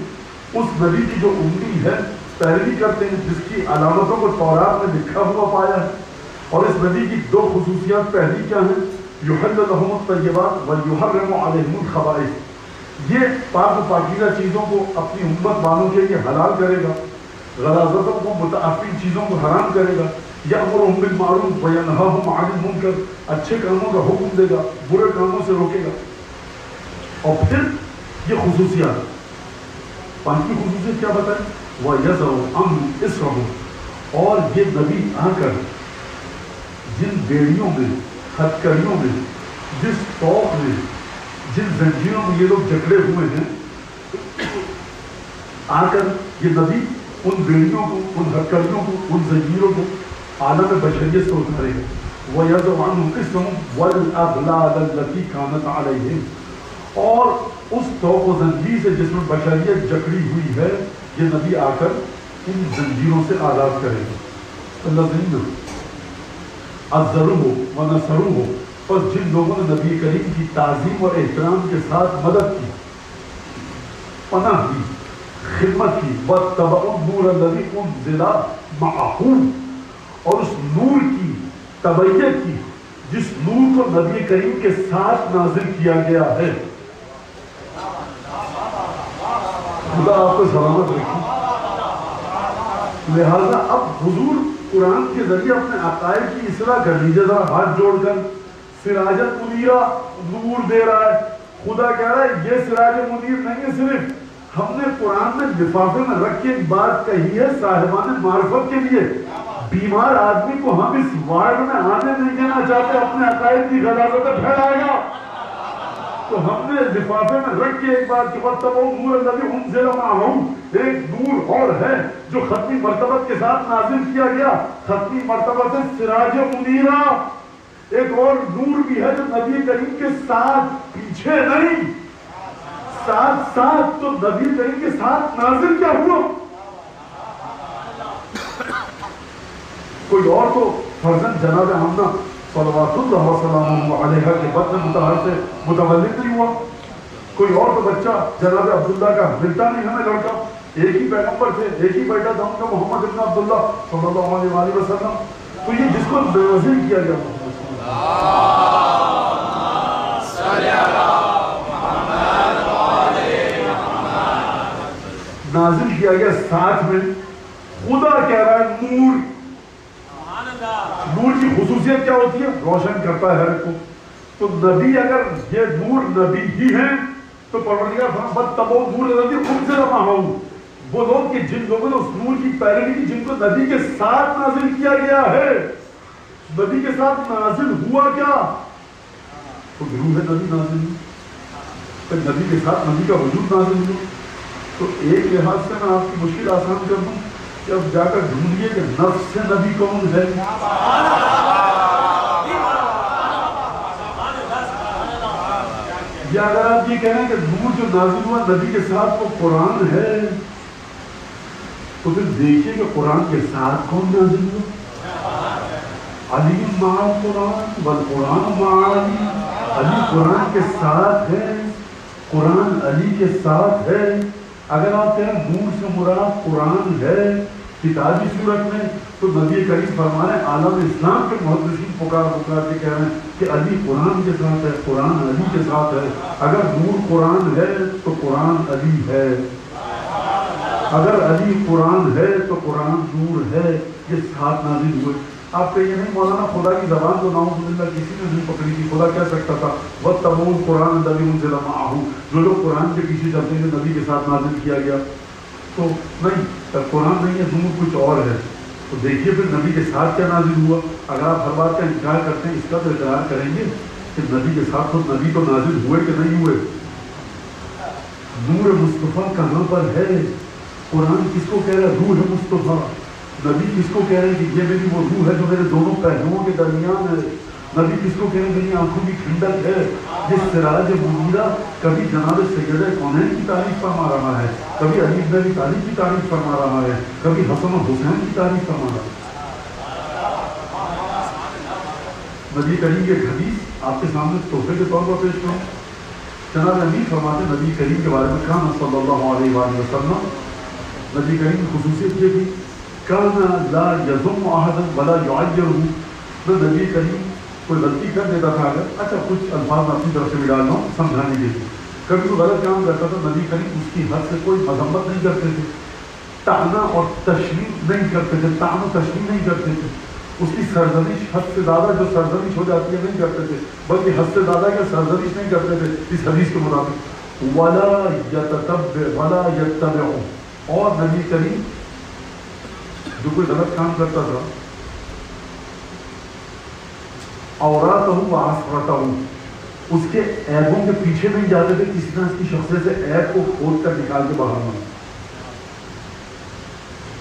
اس نبی کی جو امی ہے پیروی کرتے ہیں، جس کی علامتوں کو تورات میں لکھا ہوا پایا ہے. اور اس نبی کی دو خصوصیات پہلی کیا ہیں؟ یحل لہم الطیبات ویحرم علیہم الخبائث. یہ پاک و پاکیزہ چیزوں کو اپنی امت والوں کے لیے حلال کرے گا، غلاظتوں کو متعفن چیزوں کو حرام کرے گا. یأمرہم بالمعروف وینہاہم عن المنکر، اچھے کاموں کا حکم دے گا، برے کاموں سے روکے گا. اور پھر یہ خصوصیات، پانچویں خصوصیت کیا بتائیں؟ وَيَذَرُ عَنْهُمْ إِصْرَهُمْ. اور یہ نبی آ کر جن بیڑیوں میں، ہتکڑیوں میں، جس توق میں، جن زنجیروں میں یہ لوگ جکڑے ہوئے ہیں، آ کر یہ نبی ان بیڑیوں کو، ان ہتکڑیوں کو، ان زنجیروں کو عالم بشریت سے اتارے گا. وَيَذَرُ عَنْهُمْ إِصْرَهُمْ وَالْأَغْلَالَ الَّتِي كَانَتْ عَلَيْهِمْ. اور اس توق و زنجیر سے جس میں بشریت جکڑی ہوئی ہے، یہ نبی آ کر ان زنجیروں سے آزاد کرے گا. الذین عزروہ ونصروہ. پس جن لوگوں نے نبی کریم کی تعظیم اور احترام کے ساتھ مدد کی، پناہ دی، خدمت کی، واتبعوا النور الذی انزل معہ. اور اس نور کی تبعیت کی جس نور کو نبی کریم کے ساتھ نازل کیا گیا ہے. خدا آپ کو سلامت رکھے. لہذا اب حضور قرآن کے ذریعے اپنے عقائد کی اصلاح کر لیجیے. ذرا ہاتھ جوڑ کر سراجت منیرہ نور دے رہا ہے. خدا کہہ رہا ہے یہ سراج منیر نہیں ہے، صرف ہم نے قرآن میں لفافے میں رکھ کے ایک بات کہی ہے صاحبان معرفت کے لیے. بیمار آدمی کو ہم اس وارڈ میں آنے نہیں دینا چاہتے، اپنے عقائد کی غلاظتیں پھیلائے گا. تو ہم نے لفافے میں رکھ کے ایک بات کہ وَاتَّبَعُوا النُّورَ الَّذِي أُنزِلَ مَعَهُ. ایک نور اور ہے جو ختمی مرتبت کے ساتھ نازل کیا گیا. ختمی مرتبت ہے سراج منیرہ. ایک اور نور بھی ہے جو نبی کریم کے ساتھ، پیچھے نہیں، ساتھ ساتھ. تو نبی کریم کے ساتھ نازل کیا ہوا؟ کوئی اور تو فرزند جناب آمنہ صلوات اللہ وسلم علیہ کے بدن مطہر سے متولد نہیں ہوا. کوئی اور تو بچہ جناب عبداللہ کا ملتا نہیں ہمیں لڑکا. ایک ہی پیغمبر تھے، ایک ہی بیٹا تھا ان کا محمد ابن عبداللہ صلی اللہ علیہ وسلم. تو یہ جس کو نازل کیا گیا نازل کیا گیا ساتھ میں. خدا کہہ رہا ہے نور. نور کی خصوصیت کیا ہوتی ہے؟ روشن کرتا ہے ہر ایک کو. تو نبی اگر یہ نور نبی ہی ہیں تو پروردگار فرماتا ہے وَاتَّبَعُوا النُّورَ الَّذِي أُنزِلَ مَعَهُ. وہ لوگ کہ جن لوگوں نے اس نور کی پیروی کی، جن کو نبی کے ساتھ نازل کیا گیا ہے. نبی کے ساتھ نازل ہوا کیا؟ تو روح نبی نازل ہوئی، پھر نبی کے ساتھ نبی کا وجود نازل ہوا. تو ایک لحاظ سے میں آپ کی مشکل آسان کر دوں کہ اب جا کر ڈھونڈیے کہ نفس سے نبی کون ہے. یا اگر آپ یہ کہہ رہے ہیں کہ نور جو نازل ہوا نبی کے ساتھ وہ قرآن ہے، تو پھر دیکھیے کہ قرآن کے ساتھ کون نازل ہوا؟ علی مع القرآن والقرآن مع علی. علی قرآن کے ساتھ ہے، قرآن علی کے ساتھ ہے. اگر آپ کہیں نور سے مراد قرآن ہے کتابی صورت میں، تو نبی کریم فرمانے عالم اسلام کے محدثین پکار کے کہہ رہے ہیں کہ علی قرآن کے ساتھ ہے، قرآن علی کے ساتھ ہے. اگر نور قرآن ہے تو قرآن علی ہے، اگر علی قرآن ہے تو قرآن نور ہے. یہ ساتھ نازل ہوئے. آپ کہیے نہیں مولانا خدا کی زبان تو نعوذ باللہ کسی نے نہیں پکڑی تھی، خدا کہہ سکتا تھا وَاتَّبَعُوا الْقُرْآنَ الَّذِي أُنزِلَ مَعَهُ، جو لوگ قرآن کے پیچھے چلتے ہیں نبی کے ساتھ نازل کیا گیا، تو نہیں قرآن نہیں ہے، نور کچھ اور ہے. تو دیکھیے پھر نبی کے ساتھ کیا نازل ہوا. اگر آپ ہر بات کا انکار کرتے ہیں اس کا تو اقرار کریں گے کہ نبی کے ساتھ تو نبی تو نازل ہوئے کہ نہیں ہوئے. نور مصطفیٰ کہاں پر ہے؟ قرآن کس کو کہہ رہا ہے روح مصطفیٰ؟ نبی کس کو کہہ رہے ہیں کہ یہ میری وہ روح ہے جو میرے دونوں پہلوؤں کے درمیان ہے؟ نبی کس کو کہہ رہے ہیں میری آنکھوں کی ٹھنڈک ہے؟ یہ سراج منیرہ کبھی جناب سیدہ کونین کی تعریف فرما رہا ہے، کبھی علی بن ابی طالب کی تعریف فرما رہا ہے، کبھی حسن و حسین کی تعریف فرما رہا ہے. نبی کریم کے حدیث آپ کے سامنے تحفے کے طور پر پیش کروں. جناب امیر فرماتے نبی کریم کے بارے میں کہا صلی اللہ علیہ وآلہ وسلم، نبی کریم کی خصوصیت یہ تھی کان لا یذم احدا ولا یعیرہ. نبی کریم کوئی غلطی کر دیتا تھا، اگر اچھا کچھ الفاظ میں اپنی طرف سے ملا رہا ہوں سمجھانے کے لیے، کبھی کوئی غلط کام کرتا تھا نبی کریم اس کی حد سے کوئی مذمت نہیں کرتے تھے، طعنہ اور تشویق نہیں کرتے تھے، طعن و تشویق نہیں کرتے تھے، اس کی سرزنش حد سے زیادہ جو سرزنش ہو جاتی ہے نہیں کرتے تھے، بلکہ حد سے زیادہ کیا سرزنش نہیں کرتے تھے اس حدیث کے مطابق. ولا یتتبع ولا یتبع، اور نبی کریم جو کوئی غلط کام کرتا تھا عوراتہ و عصرتہ، اس کے عیبوں کے پیچھے نہیں جاتے تھے کسی طرح اس کی شخصیت سے عیب کو کھود کر نکال کے باہر مانا.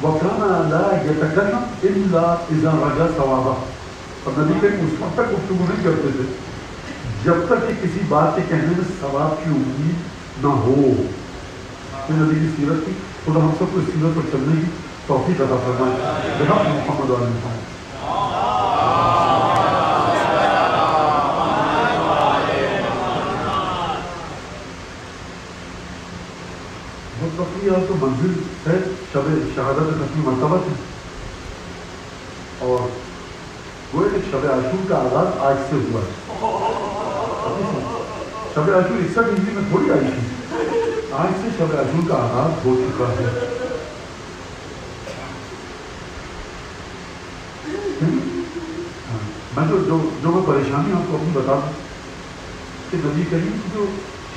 وَكَانَ لَا يَتَكَلَّمُ إِلَّا إِذَا رَجَا ثَوَابًا، اور نبی کریم اس وقت تک گفتگو نہیں کرتے تھے جب تک کہ کسی بات کے کہنے میں ثواب کی امید نہ ہو. یہ نبی کی سیرت تھی. خدا ہم سب کو اس سیرت پر چلنے کی توفیق عطا فرمائے. بحق محمد علیہ وسلم. بقیہ تو منزل ہے شب شہادت ختمی مرتبہ ہے، اور وہ ایک شب عاشور کا آغاز آج سے ہوا ہے. شب عاشور 61 ہجری میں تھوڑی آئی تھی، آج سے شب عاشور کا آغاز ہو چکا ہے. میں جو میں پریشانی آپ کو اپنی بتا دوں کہ نبی کریم کی جو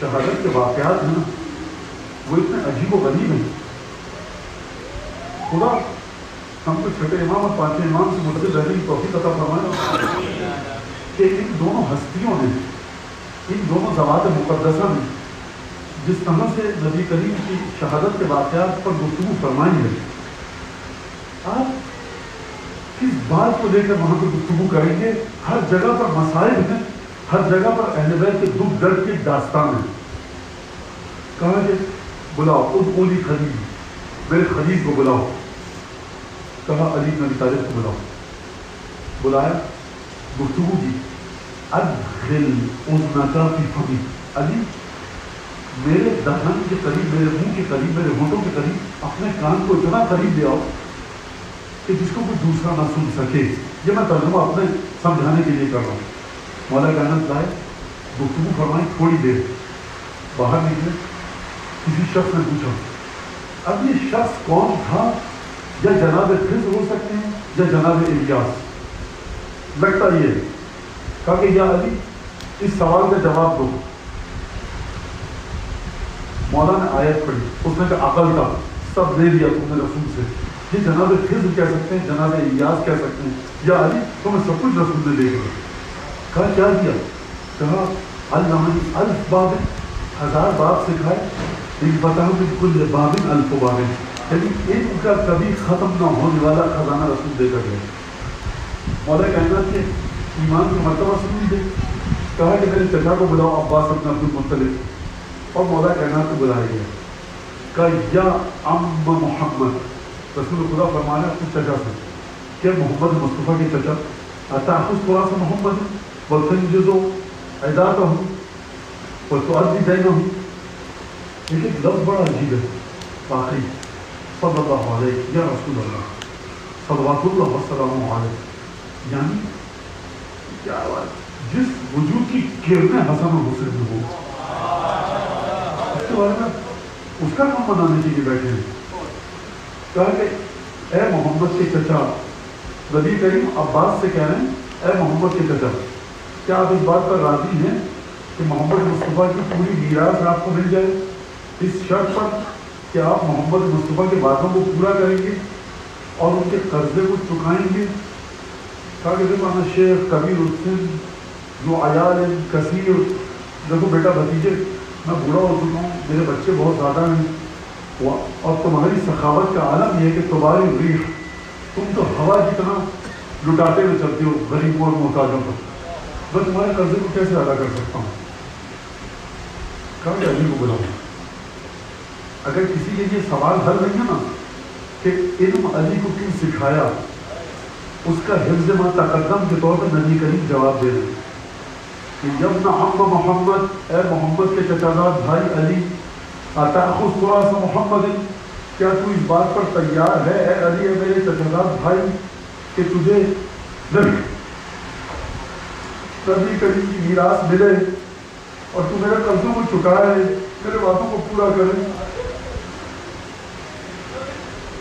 شہادت کے واقعات ہیں نا وہ اتنے عجیب و غریب ہیں. خدا ہم کو چھٹے امام اور پانچویں امام سے متعلق رہنے کی توفیق عطا فرمائے کہ ان دونوں ہستیوں نے، ان دونوں ذوات مقدسہ نے جس طرح سے نبی کریم کی شہادت کے واقعات پر گفتگو فرمائی ہے، آپ کس بات کو لے کر وہاں پہ گفتگو کریں گے؟ ہر جگہ پر مسائل ہیں، ہر جگہ پر اہل بیت کے دکھ درد کی داستان ہے. کہا کہ بلاؤ ادعونی خلیل، میرے خلیل کو بلاؤ. کہا علی بن ابی طالب کو بلاؤ. بلایا، گفتگو کی. ادخل اذنک فی فمی، علی میرے دہن کے قریب، میرے منہ کے قریب، میرے ہونٹوں کے قریب اپنے کان کو اتنا قریب لے آؤ کہ جس کو کوئی دوسرا نہ سن سکے. یہ میں ترجمہ اپنے سمجھانے کے لیے کر رہا ہوں. مولا کائنات لائے، گفتگو فرمائی، تھوڑی دیر باہر نکلے. کسی شخص نے پوچھا اب یہ شخص کون تھا؟ یا جناب خضر ہو سکتے ہیں یا جناب الیاس، لگتا یہ. کہا کہ یا علی اس سوال کا جواب دو. مولا نے آیت پڑھی، اس نے کہا عقل کا سب دے دیا تم نے رسول سے. یہ جناب خضر کہہ سکتے ہیں، جناب الیاس کہہ سکتے ہیں، یا علی تمہیں سب کچھ رسول نے دے دیا. کہا کیا دیا؟ کہا علمنی 1000 باب، 1000 باب سکھائے. ایک بتا بالکل بابن الف بابن، یعنی ان کا کبھی ختم نہ ہونے والا خزانہ رسول دے کر گئے. مولا کائنات کے ایمان کی مرتبہ سن لیجیے. کہا کہ میرے چچا کو بلاؤ عباس بن عبد المطلب، اور مولا کائنات کو بلایا گیا. کہا یا ام محمد، رسول خدا فرمایا اپنے چچا سے کہ محمد مصطفیٰ کے چچا اتاخذ تراث محمد وتنجز عداتہ وتؤدی دینہ. لیکن لفظ بڑا عجیب ہے واقعی. صلی اللہ علیہ یا رسول اللہ صلوات اللہ وسلام علیہ، یعنی کیا بات، جس وجود کی کرنیں حسن و حسین میں ہو، اس کے بارے میں اس کا نام منانے کے لیے بیٹھے ہیں. کہا کہ اے محمد کے چچا نبی کریم عباس سے کہہ رہے ہیں اے محمد کے چچا کیا آپ اس بات پر راضی ہیں کہ محمد مصطفیٰ کی پوری میراث آپ کو مل جائے اس شرط پر کہ آپ محمد مصطفیٰ کے وعدوں کو پورا کریں گے اور ان کے قرضے کو چکائیں گے؟ کہا کہ دیکھو انا شیخ کبیر السن جو عیال کثیر، دیکھو بیٹا بھتیجے میں بوڑھا ہو چکا ہوں، میرے بچے بہت زیادہ ہیں اور تمہاری سخاوت کا عالم یہ ہے کہ تمہاری ریح تم تو ہوا جتنا لٹاتے ہوئے چلتے ہو غریبوں اور محتاجوں پر، میں تمہارے قرضے کو کیسے ادا کر سکتا ہوں؟ کہا کہ علی کو بلاؤں۔ اگر کسی کے یہ سوال حل نہیں ہے نا کہ علم علی کو کیوں سکھایا، اس کا حفظ ما تقدم کے طور پر نبی کریم جواب دے رہے ہیں کہ یبن عم محمد، اے محمد کے چچازاد بھائی علی، اتأخذ تراث محمد، کیا تو اس بات پر تیار ہے اے علی اے میرے چچازاد بھائی کہ تجھے نبی کریم کی میراث ملے اور تو میرے قرضوں کو چکائے، میرے وعدوں کو پورا کرے؟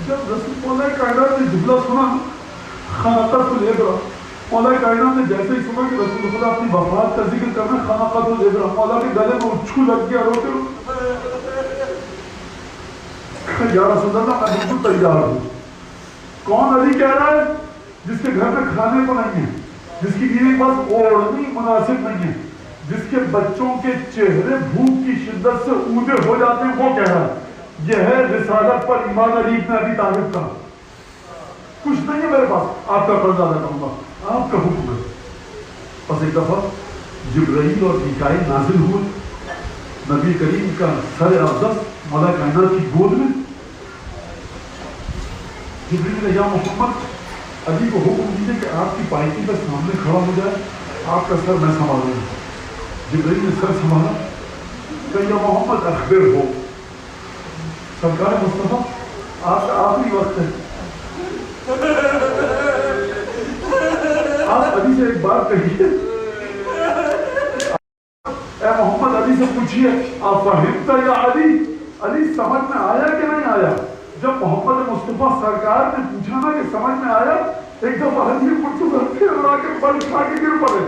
جب رسول مولا کائنات نے جملہ سنا خانقۃ العبرہ، مولا کائنات نے جیسے ہی سنا کہ رسول خدا اپنی وفات کا ذکر کرنا خانقۃ العبرہ، مولا کے گلے میں اچھو لگ گیا روتے یا رسول اللہ میں بالکل تیار ہوں۔ کون علی کہہ رہا ہے؟ جس کے گھر میں کھانے کو نہیں ہے، جس کی بیوی کے پاس اوڑھنی مناسب نہیں ہے، جس کے بچوں کے چہرے بھوک کی شدت سے اودے ہو جاتے ہیں، وہ کہہ رہا ہے یہ ہے رسالت پر ایمان علی ابن ابی طالب کا۔ کچھ نہیں ہے میرے پاس، آپ کا قرض ادا کروں گا، آپ کا حکم ہے۔ بس ایک دفعہ جبرائیل اور میکائیل نازل ہوئے، نبی کریم کا سر اقدس مولا کائنات کی گود میں۔ جبرائیل نے یا محمد علی کو حکم دیجیے کہ آپ کی پائکی پر سامنے کھڑا ہو جائے، آپ کا سر میں سنبھالوں گا۔ جبرائیل نے سر سنبھالا کہ یا محمد اخبر ہو، سرکار مصطفیٰ آپ کا آخری وقت ہے، آپ علی سے ایک بات کہیے، اے محمد علی سے پوچھئے آپ فہمت یا علی، علی سمجھ میں آیا کہ نہیں آیا؟ جب محمد مصطفیٰ سرکار نے پوچھا نا کہ سمجھ میں آیا، ایک دفعہ علی پھر کے بل کھا کے گر پڑے،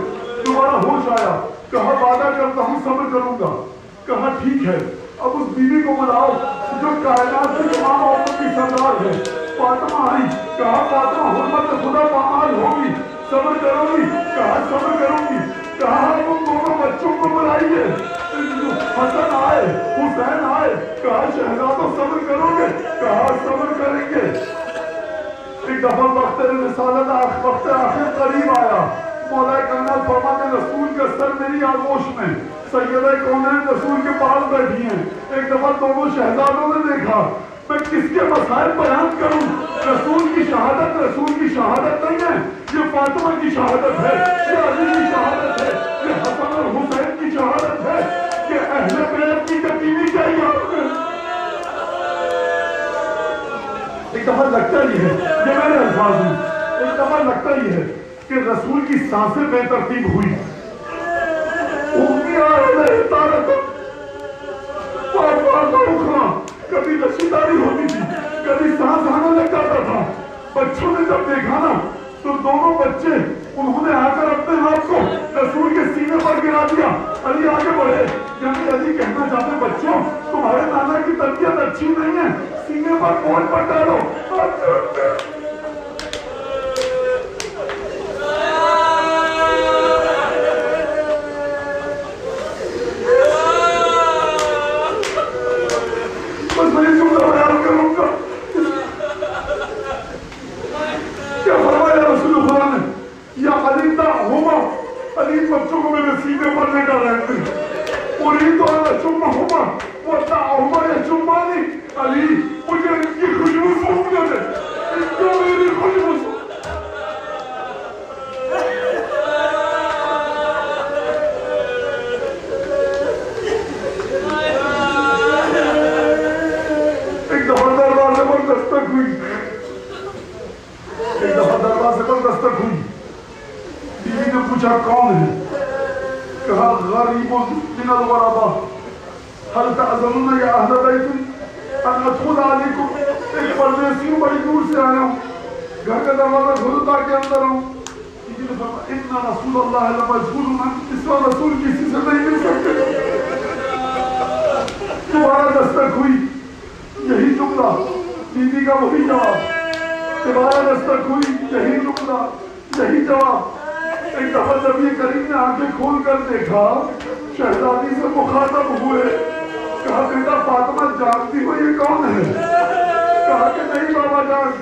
دوبارہ ہوش آیا، کہا وعدہ کرتا ہوں صبر کروں گا، کہا ٹھیک ہے اب اس بیوی کو بلاؤ جو کائنات کی تمام عورتوں کی سردار ہے، فاطمہ آئی، کہا فاطمہ حرمت خدا پامال ہوگی، صبر کرو گی، کہا صبر کروں گی، کہا تم دونوں بچوں کو بلائیے، حسن آئے حسین آئے، کہا شہزادوں صبر کرو گے، کہا صبر کریں گے۔ ایک دفعہ وقت رسالت وقت آخر قریب آیا، مولا کائنات فرماتے رسول کا سر میری آغوش میں، سیدہ کونین رسول کے پاس بیٹھی ہیں۔ ایک دفعہ دونوں شہزادوں نے دیکھا، میں کس کے مسائل بیان کروں؟ رسول کی شہادت نہیں ہے، یہ فاطمہ کی شہادت ہے، یہ علی کی شہادت ہے، یہ حسن اور حسین کی شہادت ہے کہ اہل بیت کی یتیمی چاہیے۔ ایک دفعہ لگتا ہی ہے، یہ میرے الفاظ ہیں، ایک دفعہ لگتا ہی ہے کہ رسول کی سانسیں بے ترتیب ہوئی، کبھی رشیداری ہوتی تھی، کبھی سانس آنے لگ جاتا تھا۔ بچوں نے جب دیکھا نا تو دونوں بچے انہوں نے آ کر اپنے آپ کو رسول کے سینے پر گرا دیا۔ علی آگے بڑھے، یعنی علی کہنا چاہتے بچوں تمہارے نانا کی تربیت اچھی نہیں ہے، سینے پر بول پر ڈالو۔ بچوں کو میرے سینے پر لے کر رہتے علی مجھے ان کی خوشبو سونگنے دے، ان کو میری خوشبو ایک دفعہ دروازے پر دستک ہوئی، بیوی نے پوچھا کون ہے؟ کہا غریب من الغرباء هل تعذرون یا اہل بیت ان ادخل علیکم، ایک پردیسی ہوں بڑی دور سے آیا ہوں، گھر کا دروازہ کھولو تاکہ اندر ہوں. کسی نے فرمایا ان رسول اللہ لمجهول، اس وقت رسول کسی سے نہیں مل سکتے. دوبارہ دستک ہوئی، یہی جملہ بی بی کا وہی جواب. دوبارہ دستک ہوئی، یہی جملہ یہی جواب. ایک دفعہ نبی کریم نے آنکھیں کھول کر دیکھا، شہزادی سے مخاطب ہوئے. کہا بیٹا فاطمہ جانتی ہو یہ کون ہے؟ کہا کہ نہیں بابا جان.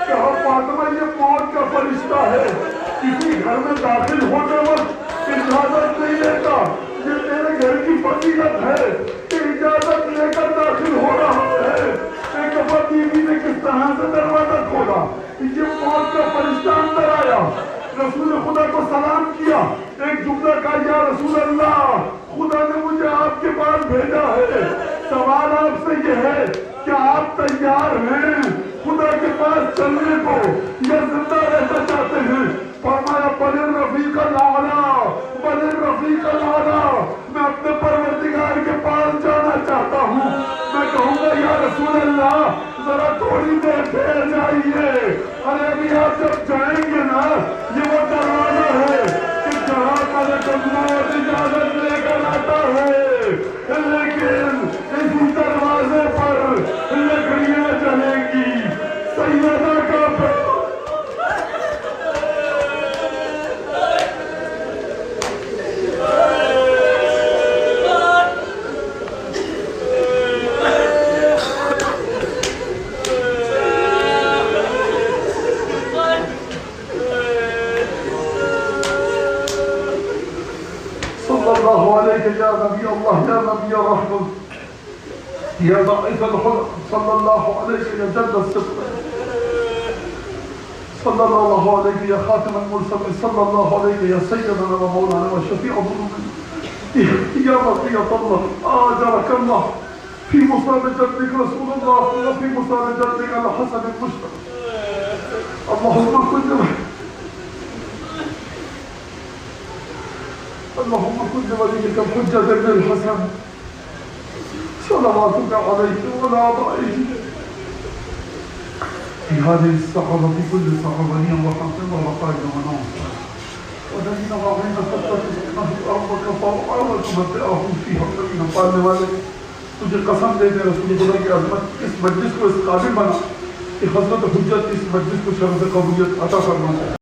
کہا فاطمہ یہ موت کا فرشتہ ہے، کسی گھر میں داخل ہونے وقت اجازت نہیں لیتا. یہ تیرے گھر کی فضیلت ہے کہ اجازت لے کر داخل ہو رہا ہے. ایک دفعہ بیوی نے کس طرح سے دروازہ کھولا، یہ موت کا فرشتہ اندر آیا، رسول خدا کو سلام کیا. ایک جملہ کہا یا رسول اللہ خدا نے مجھے آپ کے پاس بھیجا ہے، سوال آپ سے یہ ہے کہ آپ تیار ہیں خدا کے پاس چلنے کو یا زندہ رہنا چاہتے ہیں؟ فرمایا بل الرفیق الاعلیٰ، بل الرفیق الاعلیٰ، میں اپنے پروردگار کے پاس جانا چاہتا ہوں. میں کہوں گا یا رسول اللہ ذرا تھوڑی دیر ٹھہر جائیے. ارے ابھی آپ جب جائیں گے نا یہ وہ دروازہ ہے کہ جہاں ملک الموت اجازت لے کر آتا ہے، لیکن اسی دروازے پر لکڑیاں جلیں گی. سیدہ کا اللہ علیہ یا نبی اللہ یا نبی رحمت یا ضعیف الحلق صلی اللہ علیہ یا جد الصدق صلی اللہ علیہ یا خاتم المرسل صلی اللہ علیہ یا سیدنا و مولانا و شفیع ذنوبنا یا بقیت اللہ آجرک اللہ فی مصاب جدک رسول اللہ و فی مصاب جدک الحسن المشتر. اللہم کن اللهم كن وليك الحجة ابن الحسن صلواتك عليه وعلى آبائه في هذه الصحابة كل صحابانيا وحفظا وقائدا وناصرا ودنينا وعين فترة ربك فأعوذ مبدأهم فيها الذين قالوا والے تجھے قسم دے دے رسول خدا کی عظمت اس مجلس کو اس قابل بنا کہ حضرت حجت اس مجلس کو شرف قبولیت عطا فرما.